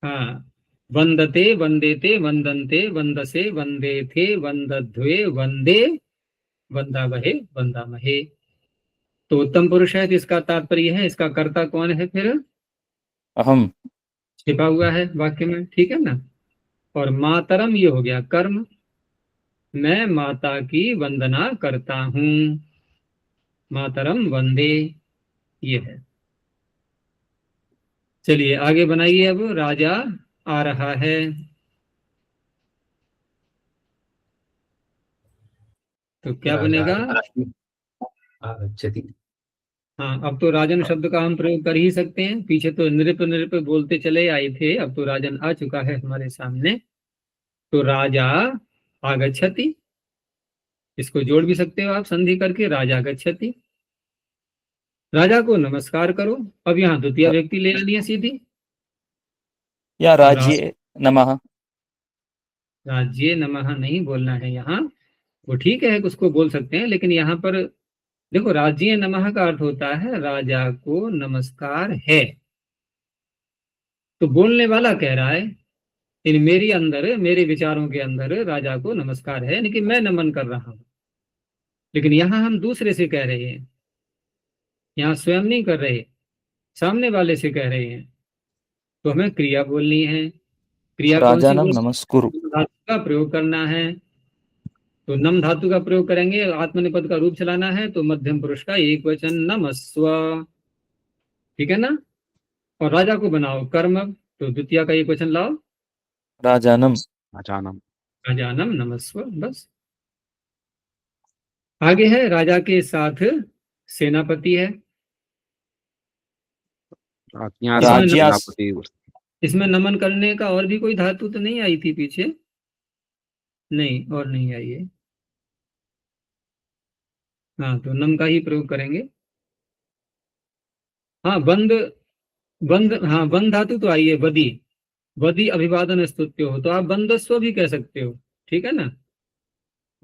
Speaker 1: हाँ, वंदते वंदेते वंदन्ते वंदसे वंदेथे वंदध्वे वंदे वंदावहे वंदामहे। तो उत्तम पुरुष है, तो इसका तात्पर्य है, इसका कर्ता कौन है फिर?
Speaker 2: अहम
Speaker 1: छिपा हुआ है वाक्य में, ठीक है ना। और मातरम ये हो गया कर्म, मैं माता की वंदना करता हूं, मातरम वंदे, ये है। चलिए आगे बनाइए। अब राजा आ रहा है, तो क्या बनेगा?
Speaker 5: आगच्छति।
Speaker 1: हाँ, अब तो राजन शब्द का हम प्रयोग कर ही सकते हैं। पीछे तो नृप नृप बोलते चले आए थे, अब तो राजन आ चुका है हमारे सामने। तो राजा आगच्छति, इसको जोड़ भी सकते हो आप संधि करके, राजा गच्छति, राजा को नमस्कार करो। अब यहाँ द्वितीय व्यक्ति ले आनी है सीधी,
Speaker 2: या राज्य नमः।
Speaker 1: राज्य नमः नहीं बोलना है यहाँ, वो ठीक है उसको बोल सकते हैं, लेकिन यहाँ पर देखो राज्य नमः का अर्थ होता है राजा को नमस्कार है। तो बोलने वाला कह रहा है इन मेरी अंदर, मेरे विचारों के अंदर राजा को नमस्कार है, यानी कि मैं नमन कर रहा हूं। लेकिन यहाँ हम दूसरे से कह रहे हैं, यहाँ स्वयं नहीं कर रहे, सामने वाले से कह रहे हैं। तो हमें क्रिया बोलनी है। क्रिया कौन सी?
Speaker 2: राजानम नमस्कुरु।
Speaker 1: धातु का प्रयोग करना है। तो नम धातु का प्रयोग करेंगे, आत्मनिपद का रूप चलाना है, तो मध्यम पुरुष का एक वचन नमस्व, ठीक है ना। और राजा को बनाओ कर्म, तो द्वितीय का एक वचन लाओ,
Speaker 2: राजानम
Speaker 3: अजानम।
Speaker 1: अजानम नमस्व, बस। आगे है राजा के साथ सेनापति है।
Speaker 3: राज्ञा
Speaker 1: इसमें
Speaker 3: साथ
Speaker 2: राज्या
Speaker 3: सेनापति।
Speaker 1: इसमें नमन करने का और भी कोई धातु तो नहीं आई थी पीछे? नहीं, और नहीं आई है। हाँ, तो नम का ही प्रयोग करेंगे। हाँ, बंद, बंद, हाँ बंद धातु तो आई है, बदी। बदी अभिवादन स्तुत्य हो, तो आप बंदस्व भी कह सकते हो, ठीक है ना।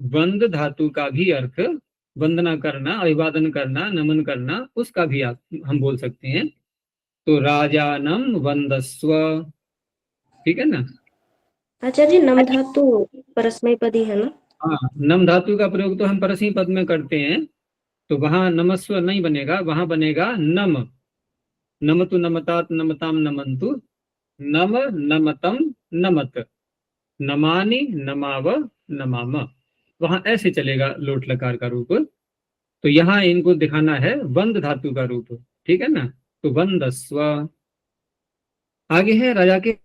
Speaker 1: बंद धातु का भी अर्थ वंदना करना, अभिवादन करना, नमन करना, उसका भी आप हम बोल सकते हैं। तो राजानम वंदस्व, ठीक है ना।
Speaker 4: आचार्य नम धातु परस्मैपदी है ना?
Speaker 1: हाँ, नम धातु का प्रयोग तो हम परस्मै पद में करते हैं, तो वहां नमस्व नहीं बनेगा, वहां बनेगा नम। नमतु नमतात नमताम नमंतु, नम नमतम नमत, नमानि नमाव नमाम, वहां ऐसे चलेगा लोट लकार का रूप। तो यहाँ इनको दिखाना है वंद धातु का रूप, ठीक है ना। तो वंदस्व। आगे है राजा के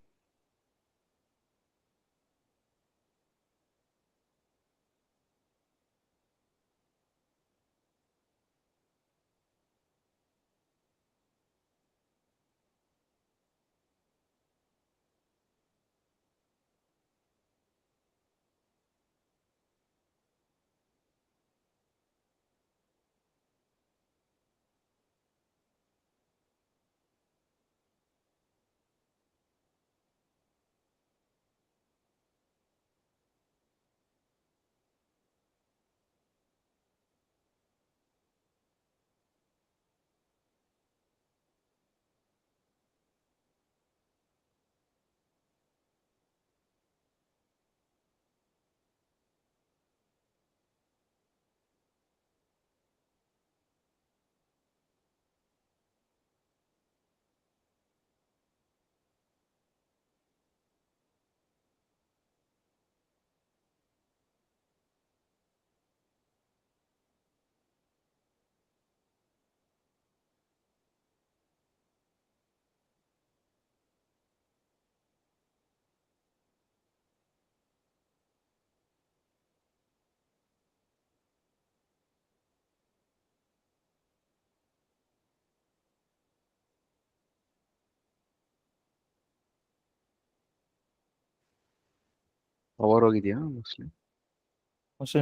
Speaker 3: ಓವರ್ ಹೋಗಿದ್ಯಾ ಮೋಸ್ಟ್ಲಿ?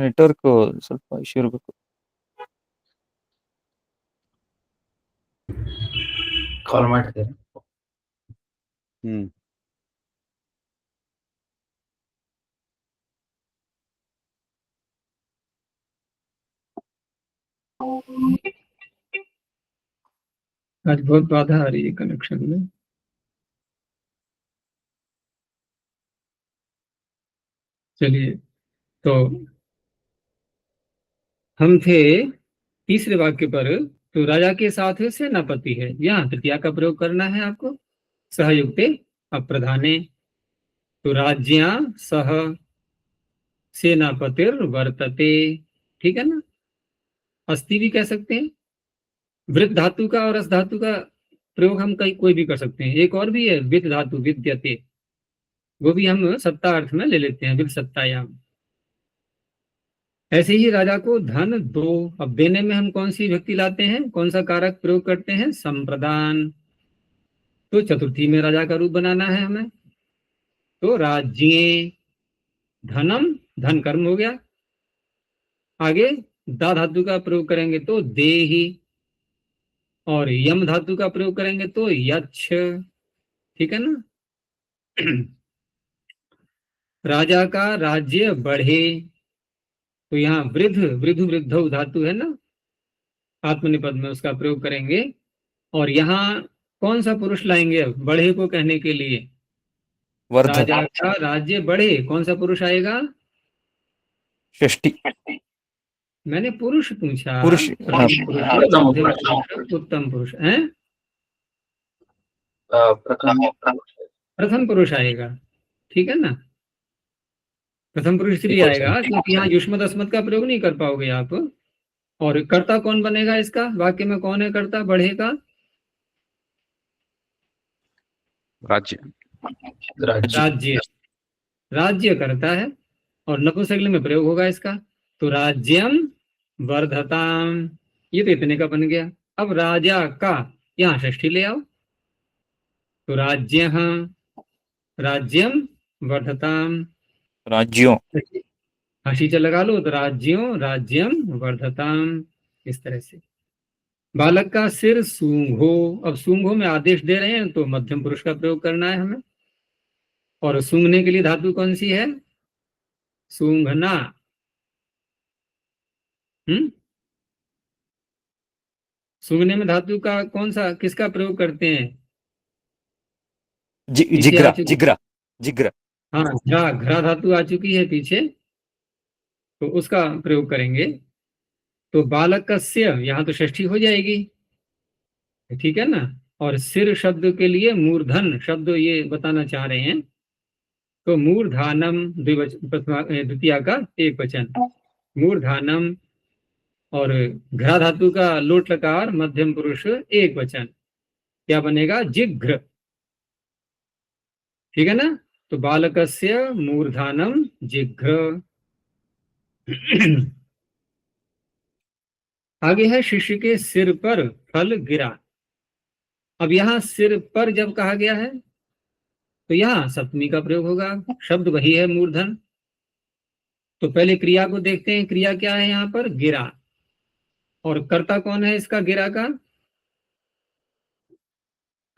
Speaker 2: ನೆಟ್ವರ್ಕ್ ಸ್ವಲ್ಪ ಇಶ್ಯೂ ಇರಬೇಕು.
Speaker 5: ಕಾಲ್ ಮಾಡ್ತೇನೆ.
Speaker 1: आज बहुत बाधा आ रही है कनेक्शन में। चलिए, तो हम थे तीसरे वाक्य पर। तो राजा के साथ सेनापति है, यहाँ तृतीया का प्रयोग करना है आपको, सहयुक्ते अप्रधाने। तो राज्ञा सह सेनापतिर वर्तते, ठीक है ना। अस्ति भी कह सकते हैं। वृत्त धातु का और अस धातु का प्रयोग हम कोई भी कर सकते हैं। एक और भी है विद धातु, विद्यते, वो भी हम सत्ता अर्थ में ले लेते हैं, विद सत्तायाम। ऐसे ही राजा को धन दो। अब देने में हम कौन सी विभक्ति लाते हैं, कौन सा कारक प्रयोग करते हैं, संप्रदान। तो चतुर्थी में राजा का रूप बनाना है हमें। तो राज्ये, धनम, धन कर्म हो गया। आगे दा धातु का प्रयोग करेंगे तो देहि, और यम धातु का प्रयोग करेंगे तो यच्छ, ठीक है ना। राजा का राज्य बढ़े, तो यहाँ वृद्ध, वृद्धु वृद्धौ धातु है ना, आत्मनिपद में उसका प्रयोग करेंगे। और यहाँ कौन सा पुरुष लाएंगे अब बढ़े को कहने के लिए? राजा का राज्य बढ़े, कौन सा पुरुष आएगा?
Speaker 2: षष्ठी।
Speaker 1: मैंने पुरुष पूछा।
Speaker 2: पुरुष,
Speaker 1: उत्तम पुरुष है, प्रथम पुरुष आएगा, ठीक है ना। प्रथम पुरुष इसलिए आएगा क्योंकि यहाँ युष्मत अस्मत का प्रयोग नहीं कर पाओगे आप। और कर्ता कौन बनेगा इसका, वाक्य में कौन है कर्ता बढ़े का?
Speaker 3: राज्य।
Speaker 1: राज्य, राज्य करता है और नपुंसकलिंग में प्रयोग होगा इसका। तो राज्यम वर्धताम, ये तो इतने का बन गया। अब राजा का यहाँ षष्ठी ले आओ, तो राज्य राज्यम वर्धताम,
Speaker 2: राज्यों,
Speaker 1: हसीचा लगा लो तो राज्यों राज्यम वर्धताम, इस तरह से। बालक का सिर सूंघो, अब सूंघो में आदेश दे रहे हैं तो मध्यम पुरुष का प्रयोग करना है हमें। और सूंघने के लिए धातु कौन सी है? सूंघना। सूंघने में धातु का कौन सा, किसका प्रयोग करते हैं?
Speaker 2: जिग्रा, जिग्रा, जिग्रा।
Speaker 1: हाँ, घ्रा धातु आ चुकी है पीछे, तो उसका प्रयोग करेंगे। तो बालक का सिर, यहाँ तो षष्ठी हो जाएगी, ठीक है ना। और सिर शब्द के लिए मूर्धन शब्द ये बताना चाह रहे हैं, तो मूर्धानम द्वितीया का एक वचन, मूर्धानम। और घ्रा धातु का लोट लकार मध्यम पुरुष एक वचन, क्या बनेगा? जिघ्र, ठीक है ना। तो बालकस्य मूर्धानम जिघ्र। आगे है शिष्य के सिर पर फल गिरा। अब यहाँ सिर पर जब कहा गया है तो यहाँ सप्तमी का प्रयोग होगा, शब्द वही है मूर्धन। तो पहले क्रिया को देखते हैं, क्रिया क्या है यहाँ पर? गिरा। और कर्ता कौन है इसका, गिरा का?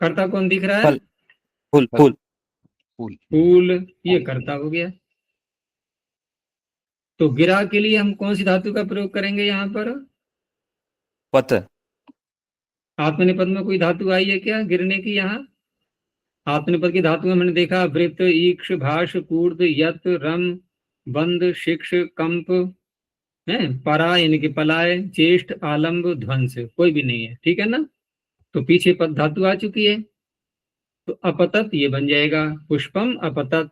Speaker 1: कर्ता कौन दिख रहा है?
Speaker 2: फूल, फूल,
Speaker 1: फूल, ये कर्ता हो गया। तो गिरा के लिए हम कौन सी धातु का प्रयोग करेंगे यहाँ पर?
Speaker 2: पत।
Speaker 1: आत्मनिपद में कोई धातु आई है क्या गिरने की? यहाँ आत्मनिपद की धातु में मैंने देखा वृत्त, ईक्ष, भाष, कूर्द, यत, रम, बंद, शिक्ष, कंप है, परा यानी कि पलाय, चेष्ट, आलम्ब, ध्वंस, कोई भी नहीं है, ठीक है ना। तो पीछे पद धातु आ चुकी है, तो अपतत ये बन जाएगा, पुष्पम अपतत।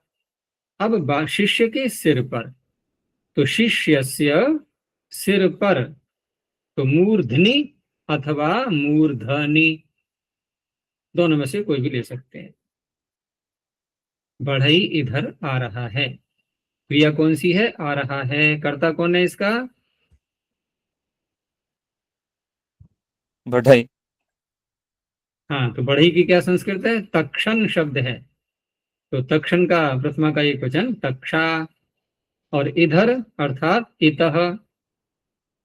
Speaker 1: अब शिष्य के सिर पर, तो शिष्यस्य सिर पर, तो मूर्धनि अथवा मूर्धनि, दोनों में से कोई भी ले सकते हैं। बढ़ई इधर आ रहा है, क्रिया कौन सी है? आ रहा है। कर्ता कौन है इसका?
Speaker 2: बढ़ई।
Speaker 1: हाँ, तो बढ़ई की क्या संस्कृत है? तक्षण शब्द है, तो तक्षण का प्रथमा का एक वचन तक्षा। और इधर अर्थात इतः,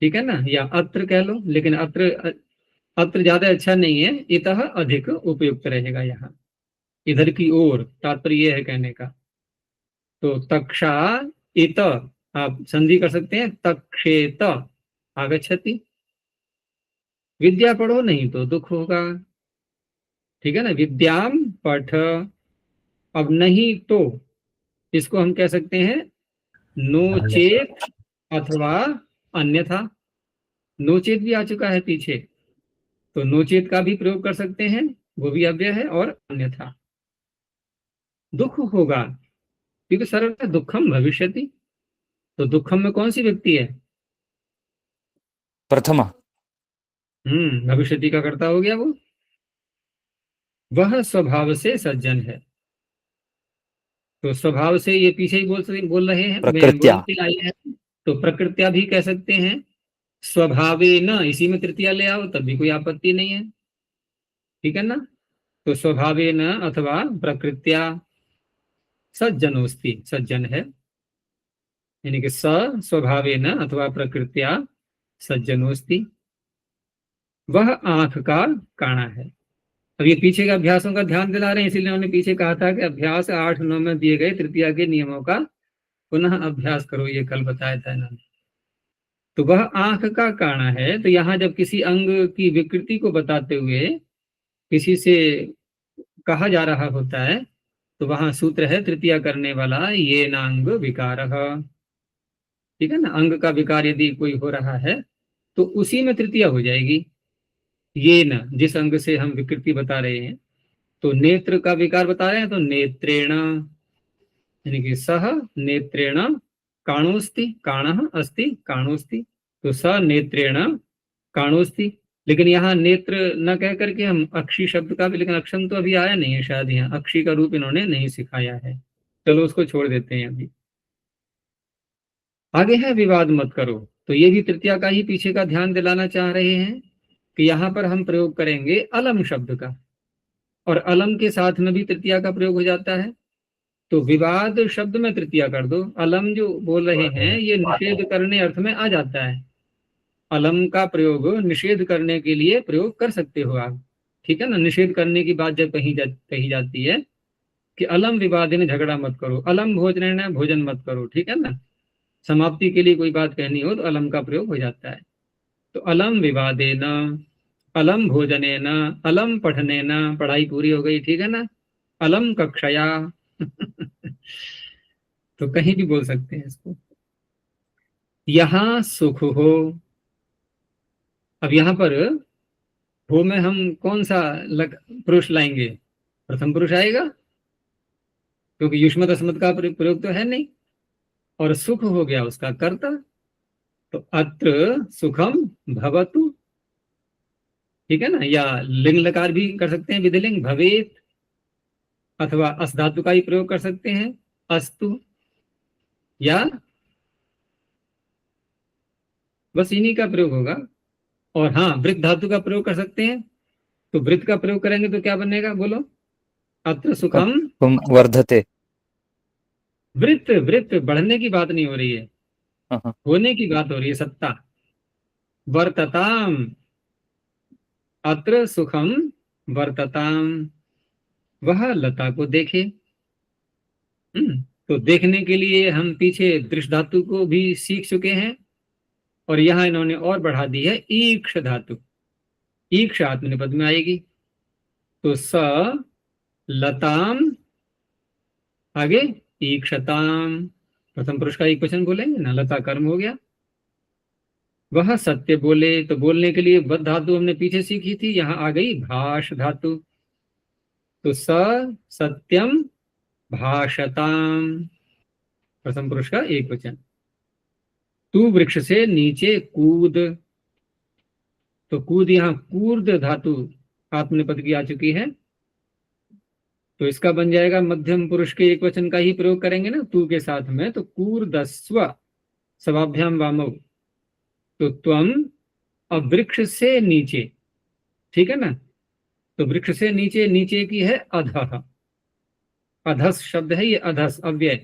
Speaker 1: ठीक है ना, या अत्र कह लो, लेकिन अत्र ज्यादा अच्छा नहीं है, इतः अधिक उपयुक्त रहेगा यहाँ, इधर की ओर, तात्पर्य यह है कहने का। तो तक्षा इत, आप संधि कर सकते हैं, तक्षेत आगच्छति। विद्या पढ़ो, नहीं तो दुख होगा, ठीक है ना। विद्याम पठ। अब नहीं तो इसको हम कह सकते हैं नोचेत अथवा अन्यथा। नोचेत भी आ चुका है पीछे, तो नोचेत का भी प्रयोग कर सकते हैं, वो भी अव्यय है। और अन्यथा दुख होगा, क्योंकि सरल है, दुखम भविष्यति। तो दुखम में कौन सी व्यक्ति है?
Speaker 2: प्रथमा।
Speaker 1: भविष्यति का कर्ता हो गया वो। वह स्वभाव से सज्जन है, तो स्वभाव से ये पीछे ही बोल रहे हैं,
Speaker 2: प्रकृत्या।
Speaker 1: आई है, तो प्रकृत्या भी कह सकते हैं। स्वभावे न, इसी में तृतीया ले आओ तब भी कोई आपत्ति नहीं है, ठीक है ना। तो स्वभावे न अथवा प्रकृत्या सज्जनोस्ति, सज्जन है, यानी कि स्वभावे न अथवा प्रकृत्या सज्जनोस्ति। वह आंख का काणा है। अब ये पीछे के अभ्यासों का ध्यान दिला रहे हैं, इसीलिए उन्होंने पीछे कहा था कि अभ्यास 8-9 में दिए गए तृतीया के नियमों का पुनः अभ्यास करो, ये कल बताया था इन्होंने। तो वह आंख का काणा है, तो यहाँ जब किसी अंग की विकृति को बताते हुए किसी से कहा जा रहा होता है, तो वहां सूत्र है तृतीया करने वाला, ये नांग विकार, ठीक है ना। अंग का विकार यदि कोई हो रहा है तो उसी में तृतीया हो जाएगी। ये न, जिस अंग से हम विकृति बता रहे हैं, तो नेत्र का विकार बता रहे हैं, तो नेत्रेण, यानी कि सह नेत्रेण काणोस्ति, काणः अस्ति काणोस्ति, तो स नेत्रेण काणोस्ति। लेकिन यहाँ नेत्र न कह करके हम अक्षी शब्द का भी, लेकिन अक्षम तो अभी आया नहीं है शायद, यहाँ अक्षी का रूप इन्होंने नहीं सिखाया है। चलो उसको छोड़ देते हैं अभी। आगे है विवाद मत करो। तो ये भी तृतीया का ही पीछे का ध्यान दिलाना चाह रहे हैं कि यहाँ पर हम प्रयोग करेंगे अलम शब्द का, और अलम के साथ में भी तृतीया का प्रयोग हो जाता है। तो विवाद शब्द में तृतीया कर दो। अलम जो बोल रहे हैं ये निषेध करने अर्थ में आ जाता है। अलम का प्रयोग निषेध करने के लिए प्रयोग कर सकते हो आप, ठीक है ना। निषेध करने की बात जब कही जाती है कि अलम विवादेन, झगड़ा मत करो, अलम भोजनेन, भोजन मत करो, ठीक है ना। समाप्ति के लिए कोई बात कहनी हो तो अलम का प्रयोग हो जाता है। तो अलम विवादेन, अलम भोजनेन, अलम पठनेन, पढ़ाई पूरी हो गई, ठीक है ना। अलम कक्षया तो कहीं भी बोल सकते हैं इसको। यहाँ सुख हो। अब यहाँ पर हो में हम कौन सा पुरुष लाएंगे? प्रथम पुरुष आएगा, क्योंकि युष्मत अस्मत का प्रयोग तो है नहीं। और सुख हो गया उसका कर्ता, तो अत्र सुखम भवतु, ठीक है ना। या लिंग लकार भी कर सकते हैं, विधिलिंग भवेत, अथवा अस धातु का ही प्रयोग कर सकते हैं, अस्तु, या बस इन्हीं का प्रयोग होगा। और हाँ, वृत्त धातु का प्रयोग कर सकते हैं। तो वृत्त का प्रयोग करेंगे तो क्या बनेगा, बोलो? अत्र सुखम
Speaker 2: वर्धते।
Speaker 1: वृत्त, वृत्त बढ़ने की बात नहीं हो रही है,
Speaker 2: हाँ।
Speaker 1: होने की बात हो रही है, सत्ता। वर्तताम, अत्र सुखम वर्तताम, वह लता को देखे। तो देखने के लिए हम पीछे दृश्य धातु को भी सीख चुके हैं, और यहां इन्होंने और बढ़ा दी है ईक्ष धातु। ईक्ष आत्मनिपद में आएगी। तो स लताम, आगे ईक्षताम, प्रथम पुरुष का एक वचन बोलेंगे ना, लता कर्म हो गया। वह सत्य बोले, तो बोलने के लिए बद धातु हमने पीछे सीखी थी, यहां आ गई भाष धातु। तो स सत्यम भाषताम, प्रथम पुरुष का एक वचन। तू वृक्ष से नीचे कूद, तो कूद यहां कूर्द धातु आत्मनिपद की आ चुकी है, तो इसका बन जाएगा मध्यम पुरुष के एक वचन का ही प्रयोग करेंगे ना तू के साथ में। तो कूर्दस्व सवाभ्याम वामव, तो त्वम, अब वृक्ष से नीचे, ठीक है ना। तो वृक्ष से नीचे, नीचे की है अधः, अधस शब्द है ये, अधस अव्यय।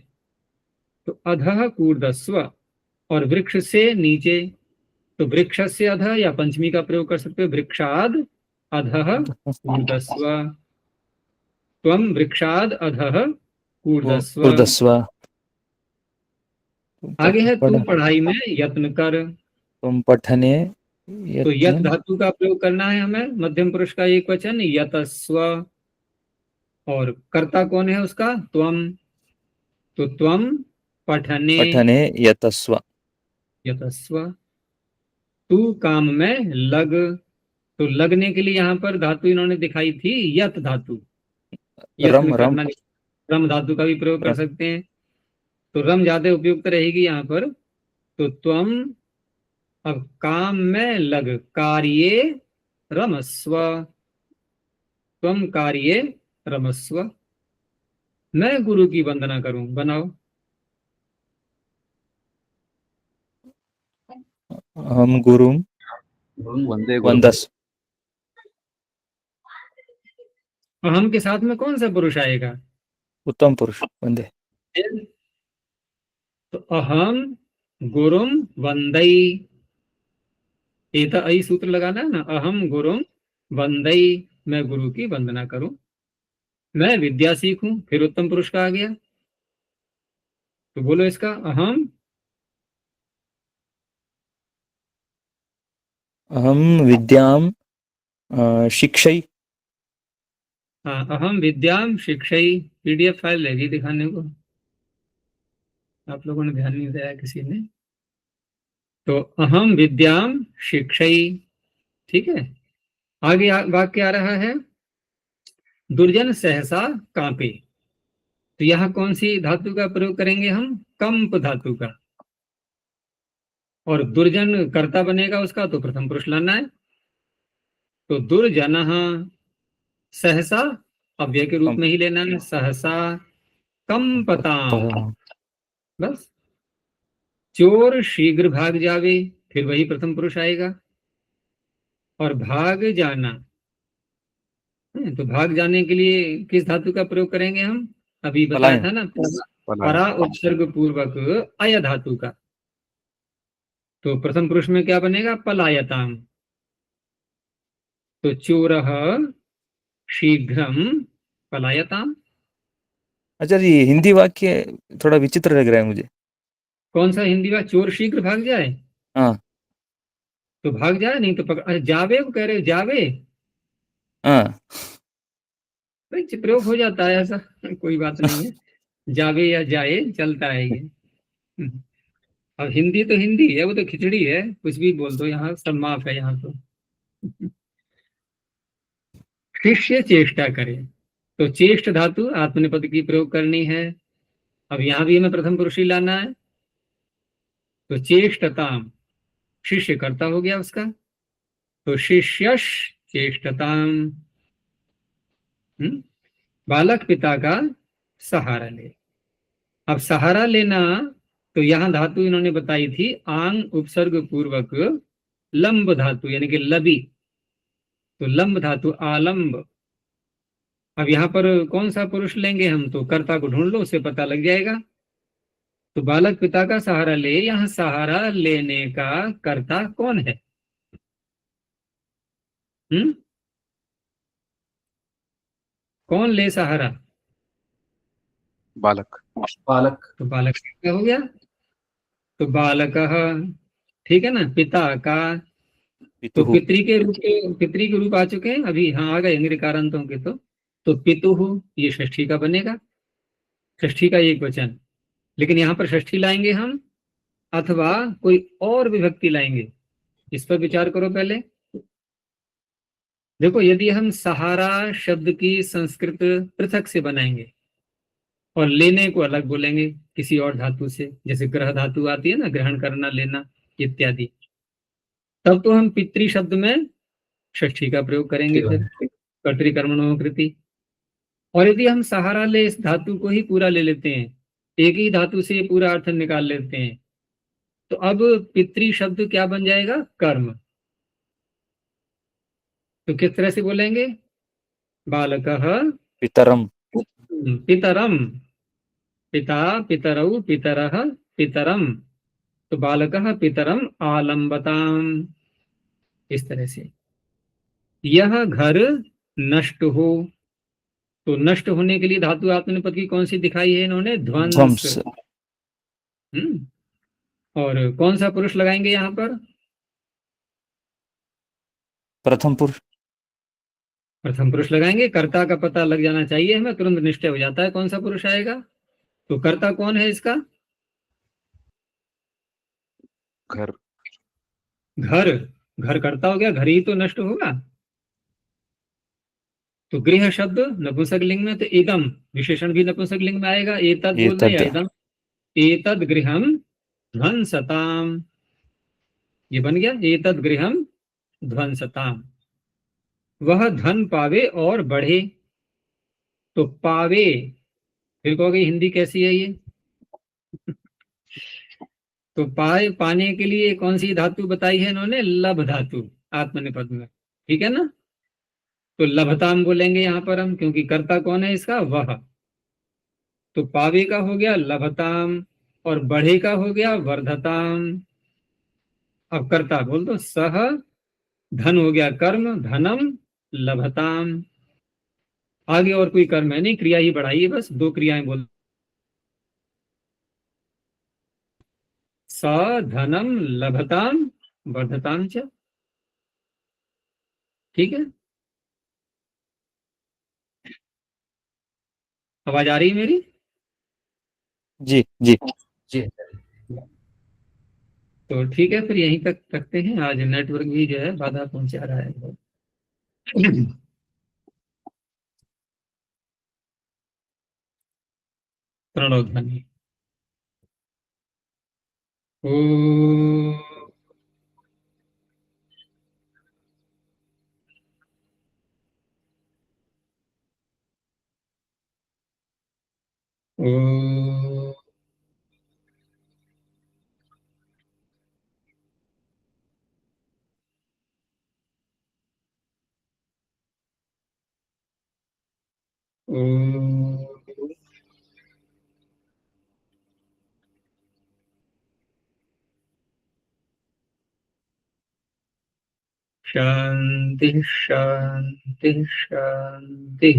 Speaker 1: तो अधः कूर्दस्व, और वृक्ष से नीचे, तो वृक्ष से अधः या पंचमी का प्रयोग कर सकते हो, वृक्षाद अधः कूर्दस्व, त्वम वृक्षाद अधः कूर्दस्व। आगे है तुम पढ़ाई में यत्न कर।
Speaker 2: तुम पठने,
Speaker 1: तो यत धातु का प्रयोग करना है हमें, मध्यम पुरुष का एक वचन यतस्व, और कर्ता कौन है उसका, त्वम। तो त्वम पठने
Speaker 2: यतस्व,
Speaker 1: यतस्व। तू काम में लग, तो लगने के लिए यहाँ पर धातु इन्होंने दिखाई थी यत धातु।
Speaker 2: रम,
Speaker 1: रम धातु का भी प्रयोग कर सकते हैं, तो रम ज्यादा उपयुक्त रहेगी यहाँ पर। तो त्वम, अब काम में लग, कार्ये रमस्व, त्वम कार्ये रमस्व। मैं गुरु की वंदना करूं, बनाओ।
Speaker 2: हम गुरुम
Speaker 3: वंदे
Speaker 2: वंदस।
Speaker 1: हम के साथ में कौन सा पुरुष आएगा,
Speaker 2: उत्तम पुरुष वंदे।
Speaker 1: तो अहम गुरुम वंदई, एता ऐ सूत्र लगाना है ना, अहम गुरुम वंदई, मैं गुरु की वंदना करूं, मैं विद्या सीखूं, फिर उत्तम पुरुष का आ गया। तो बोलो इसका,
Speaker 2: अहम विद्याम शिक्षई।
Speaker 1: हाँ, अहम विद्याम शिक्षई। पीडीएफ फाइल रहेगी दिखाने को, आप लोगों ने ध्यान नहीं दिया किसी ने। तो अहम विद्याम शिक्षई, ठीक है। आगे वाक्य आ रहा है दुर्जन सहसा कांपे। तो यहां कौन सी धातु का प्रयोग करेंगे हम, कंप धातु का। और दुर्जन कर्ता बनेगा उसका, तो प्रथम पुरुष लाना है। तो दुर्जन सहसा अव्यय के रूप में ही लेना है, सहसा। कंपताम, बस। चोर शीघ्र भाग जावे, फिर वही प्रथम पुरुष आएगा। और भाग जाना, तो भाग जाने के लिए किस धातु का प्रयोग करेंगे हम? अभी बताया
Speaker 2: पलायन।
Speaker 1: था ना,
Speaker 3: पलायन।
Speaker 1: परा उपसर्ग पूर्वक अय धातु का। तो प्रथम पुरुष में क्या बनेगा? पलायताम। तो चोरः शीघ्रम पलायताम।
Speaker 2: अच्छा जी, हिंदी वाक्य थोड़ा विचित्र लग रहा है मुझे।
Speaker 1: कौन सा हिंदी का? चोर शीघ्र भाग जाए,
Speaker 2: हाँ
Speaker 1: तो भाग जाए, नहीं तो अरे जावे को कह रहे हो, जावे।
Speaker 2: हाँ।
Speaker 1: भाई प्रयोग हो जाता है ऐसा, कोई बात नहीं है। जावे या जाए चलता है ये। अब हिंदी तो हिंदी है, वो तो खिचड़ी है, कुछ भी बोल दो, यहाँ सब माफ है यहाँ तो। शिष्य चेष्टा करे, तो चेष्ट धातु आत्मनेपद की प्रयोग करनी है। अब यहाँ भी हमें प्रथम पुरुष ही लाना है। तो चेष्टताम, शिष्य कर्ता हो गया उसका, तो शिष्यश चेष्टताम। बालक पिता का सहारा ले। अब सहारा लेना, तो यहां धातु इन्होंने बताई थी आंग उपसर्ग पूर्वक लंब धातु, यानी कि लबी। तो लंब धातु आलंब। अब यहाँ पर कौन सा पुरुष लेंगे हम? तो कर्ता को ढूंढ लो, उससे पता लग जाएगा। तो बालक पिता का सहारा ले, यहाँ सहारा लेने का कर्ता कौन है? हम्म कौन ले सहारा?
Speaker 3: बालक।
Speaker 5: बालक।
Speaker 1: तो बालक क्या हो गया? तो बालक, ठीक है ना, पिता का। तो
Speaker 2: पितुः।
Speaker 1: पितरी के रूप आ चुके हैं अभी, हाँ आ गए ऋकारांतों के। तो पितुहु ये षष्ठी का बनेगा, षष्ठी का एक वचन। लेकिन यहाँ पर षष्ठी लाएंगे हम, अथवा कोई और विभक्ति लाएंगे, इस पर विचार करो पहले। देखो, यदि हम सहारा शब्द की संस्कृत पृथक से बनाएंगे और लेने को अलग बोलेंगे किसी और धातु से, जैसे ग्रह धातु आती है ना, ग्रहण करना, लेना इत्यादि, तब तो हम पितृ शब्द में षष्ठी का प्रयोग करेंगे फिर, कर्तृकर्मणो कृति। और यदि हम सहारा ले इस धातु को ही पूरा ले लेते हैं, एक ही धातु से पूरा अर्थ निकाल लेते हैं, तो अब पितृ शब्द क्या बन जाएगा? कर्म। तो किस तरह से बोलेंगे? बालकः
Speaker 2: पितरम।
Speaker 1: पितरम, पिता पितरौ पितरः पितरम। तो बालकः पितरम आलम्बताम, इस तरह से। यह घर नष्ट हो, तो नष्ट होने के लिए धातु आत्मनेपद की कौन सी दिखाई है इन्होंने? ध्वंस।
Speaker 2: ध्वंस।
Speaker 1: और कौन सा पुरुष लगाएंगे यहाँ पर?
Speaker 2: प्रथम पुरुष।
Speaker 1: प्रथम पुरुष लगाएंगे। कर्ता का पता लग जाना चाहिए हमें, तुरंत निश्चय हो जाता है कौन सा पुरुष आएगा। तो कर्ता कौन है इसका?
Speaker 3: घर।
Speaker 1: घर। घर कर्ता हो गया, घर ही तो नष्ट होगा। तो गृह शब्द नपुंसक लिंग में, तो इदम विशेषण भी नपुंसक लिंग में आएगा। एतद बोल दे या
Speaker 2: एतद्।
Speaker 1: इदम। एतद गृहम ध्वंसताम, ये बन गया एतद गृहम ध्वंसताम। वह धन पावे और बढ़े। तो पावे, फिर कहोगे हिंदी कैसी है ये? तो पाए, पाने के लिए कौन सी धातु बताई है इन्होंने? लभ धातु आत्मनेपद में, ठीक है ना। तो लभताम बोलेंगे यहाँ पर हम, क्योंकि कर्ता कौन है इसका? वह। तो पावे का हो गया लभताम, और बढ़े का हो गया वर्धताम। अब कर्ता बोल दो, सह। धन हो गया कर्म, धनम लभताम। आगे और कोई कर्म है नहीं, क्रिया ही बढ़ाइए, बस दो क्रियाएं बोल। स धनम लभताम वर्धताम च, ठीक है। आवाज आ रही है मेरी?
Speaker 2: जी जी।
Speaker 5: जी।
Speaker 1: तो ठीक है, फिर यहीं तक रखते हैं। आज नेटवर्क भी जो है बाधा पहुंचा रहा है बहुत। प्रणव ध्वनि। ओ ओ शांति शांति शांति।